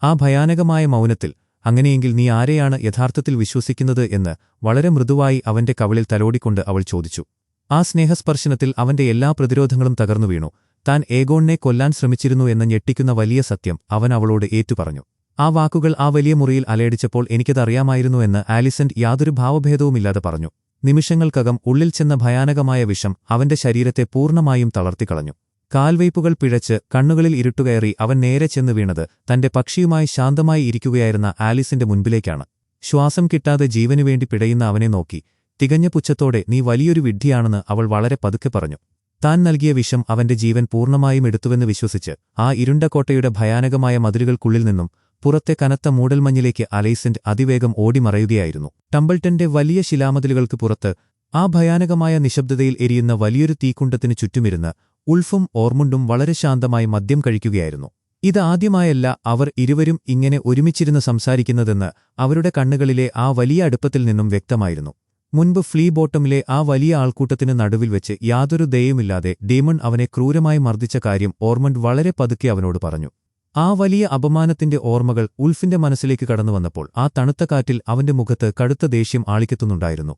ആ ഭയാനകമായ മൗനത്തിൽ അങ്ങനെയെങ്കിൽ നീ ആരെയാണ് യഥാർത്ഥത്തിൽ വിശ്വസിക്കുന്നത് എന്ന് വളരെ മൃദുവായി അവന്റെ കവിളിൽ തലോടിക്കൊണ്ട് അവൾ ചോദിച്ചു. ആ സ്നേഹസ്പർശനത്തിൽ അവന്റെ എല്ലാ പ്രതിരോധങ്ങളും തകർന്നു വീണു. താൻ ഏഗോണിനെ കൊല്ലാൻ ശ്രമിച്ചിരുന്നു എന്ന ഞെട്ടിക്കുന്ന വലിയ സത്യം അവൻ അവളോട് ഏറ്റുപറഞ്ഞു. ആ വാക്കുകൾ ആ വലിയ മുറിയിൽ അലയടിച്ചപ്പോൾ എനിക്കതറിയാമായിരുന്നു എന്ന് ആലിസന്റ് യാതൊരു ഭാവഭേദവുമില്ലാതെ പറഞ്ഞു. നിമിഷങ്ങൾക്കകം ഉള്ളിൽ ചെന്ന ഭയാനകമായ വിഷം അവന്റെ ശരീരത്തെ പൂർണ്ണമായും തളർത്തിക്കളഞ്ഞു. കാൽവയ്പുകൾ പിഴച്ച് കണ്ണുകളിൽ ഇരുട്ടുകയറി അവൻ നേരെ ചെന്നു വീണത് തന്റെ പക്ഷിയുമായി ശാന്തമായി ഇരിക്കുകയായിരുന്ന ആലിസിന്റെ മുൻപിലേക്കാണ്. ശ്വാസം കിട്ടാതെ ജീവനുവേണ്ടി പിടയുന്ന അവനെ നോക്കി തികഞ്ഞ പുച്ഛത്തോടെ നീ വലിയൊരു വിഡ്ഢിയാണെന്ന് അവൾ വളരെ പതുക്കെ പറഞ്ഞു. താൻ നൽകിയ വിഷം അവന്റെ ജീവൻ പൂർണ്ണമായും എടുത്തുവെന്ന് വിശ്വസിച്ച് ആ ഇരുണ്ട കോട്ടയുടെ ഭയാനകമായ മതിലുകൾക്കുള്ളിൽ നിന്നും പുറത്തെ കനത്ത മൂടൽമഞ്ഞിലേക്ക് അലൈസന്റ് അതിവേഗം ഓടിമറയുകയായിരുന്നു. ടംബിൾട്ടന്റെ വലിയ ശിലാമതിലുകൾക്ക് പുറത്ത് ആ ഭയാനകമായ നിശബ്ദതയിൽ എരിയുന്ന വലിയൊരു തീക്കുണ്ടത്തിനു ചുറ്റുമിരുന്ന് ഉൾഫും ഓർമുണ്ടും വളരെ ശാന്തമായി മദ്യം കഴിക്കുകയായിരുന്നു. ഇത് ആദ്യമായല്ല അവർ ഇരുവരും ഇങ്ങനെ ഒരുമിച്ചിരുന്ന് സംസാരിക്കുന്നതെന്ന് അവരുടെ കണ്ണുകളിലെ ആ വലിയ അടുപ്പത്തിൽ നിന്നും വ്യക്തമായിരുന്നു. മുൻപ് ഫ്ലീ ബോട്ടമിലെ ആ വലിയ ആൾക്കൂട്ടത്തിന് നടുവിൽ വെച്ച് യാതൊരു ദയയുമില്ലാതെ ഡീമൺ അവനെ ക്രൂരമായി മർദ്ദിച്ച കാര്യം ഓർമണ്ട് വളരെ പതുക്കെ അവനോട് പറഞ്ഞു. ആ വലിയ അപമാനത്തിന്റെ ഓർമ്മകൾ ഉൾഫിന്റെ മനസ്സിലേക്ക് കടന്നുവന്നപ്പോൾ ആ തണുത്ത കാറ്റിൽ അവന്റെ മുഖത്ത് കടുത്ത ദേഷ്യം ആളിക്കത്തുന്നുണ്ടായിരുന്നു.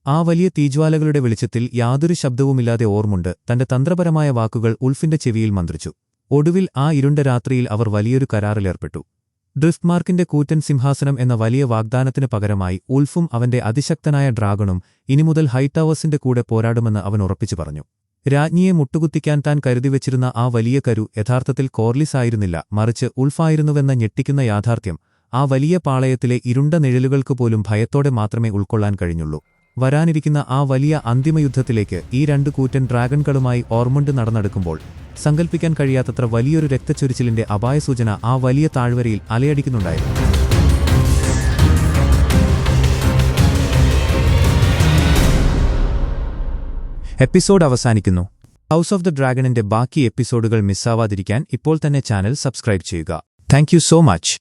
ആ വലിയ തീജ്വാലകളുടെ വെളിച്ചത്തിൽ യാതൊരു ശബ്ദവുമില്ലാതെ ഓർമുണ്ട് തന്റെ തന്ത്രപരമായ വാക്കുകൾ ഉൾഫിന്റെ ചെവിയിൽ മന്ത്രിച്ചു. ഒടുവിൽ ആ ഇരുണ്ട രാത്രിയിൽ അവർ വലിയൊരു കരാറിലേർപ്പെട്ടു. ഡ്രിഫ്റ്റ്മാർക്കിന്റെ കൂറ്റൻ സിംഹാസനം എന്ന വലിയ വാഗ്ദാനത്തിന് പകരമായി ഉൾഫും അവന്റെ അതിശക്തനായ ഡ്രാഗണും ഇനിമുതൽ ഹൈടവേഴ്സിന്റെ കൂടെ പോരാടുമെന്ന് അവൻ ഉറപ്പിച്ചു പറഞ്ഞു. രാജ്ഞിയെ മുട്ടുകുത്തിക്കാൻ താൻ കരുതിവച്ചിരുന്ന ആ വലിയ കരു യഥാർത്ഥത്തിൽ കോർലിസ് ആയിരുന്നില്ല, മറിച്ച് ഉൾഫായിരുന്നുവെന്ന ഞെട്ടിക്കുന്ന യാഥാർത്ഥ്യം ആ വലിയ പാളയത്തിലെ ഇരുണ്ട നിഴലുകൾക്ക് പോലും ഭയത്തോടെ മാത്രമേ ഉൾക്കൊള്ളാൻ കഴിഞ്ഞുള്ളൂ. വരാനിരിക്കുന്ന ആ വലിയ അന്തിമയുദ്ധത്തിലേക്ക് ഈ രണ്ട് കൂറ്റൻ ഡ്രാഗൺകളുമായി ഓർമണ്ട് നടന്നെടുക്കുമ്പോൾ സങ്കൽപ്പിക്കാൻ കഴിയാത്തത്ര വലിയൊരു രക്തച്ചൊരിച്ചിലിന്റെ അപായസൂചന ആ വലിയ താഴ്വരയിൽ അലയടിക്കുന്നുണ്ടായിരുന്നു. എപ്പിസോഡ് അവസാനിക്കുന്നു. ഹൗസ് ഓഫ് ദ ഡ്രാഗണിന്റെ ബാക്കി എപ്പിസോഡുകൾ മിസ്സാവാതിരിക്കാൻ ഇപ്പോൾ തന്നെ ചാനൽ സബ്സ്ക്രൈബ് ചെയ്യുക. Thank you so much.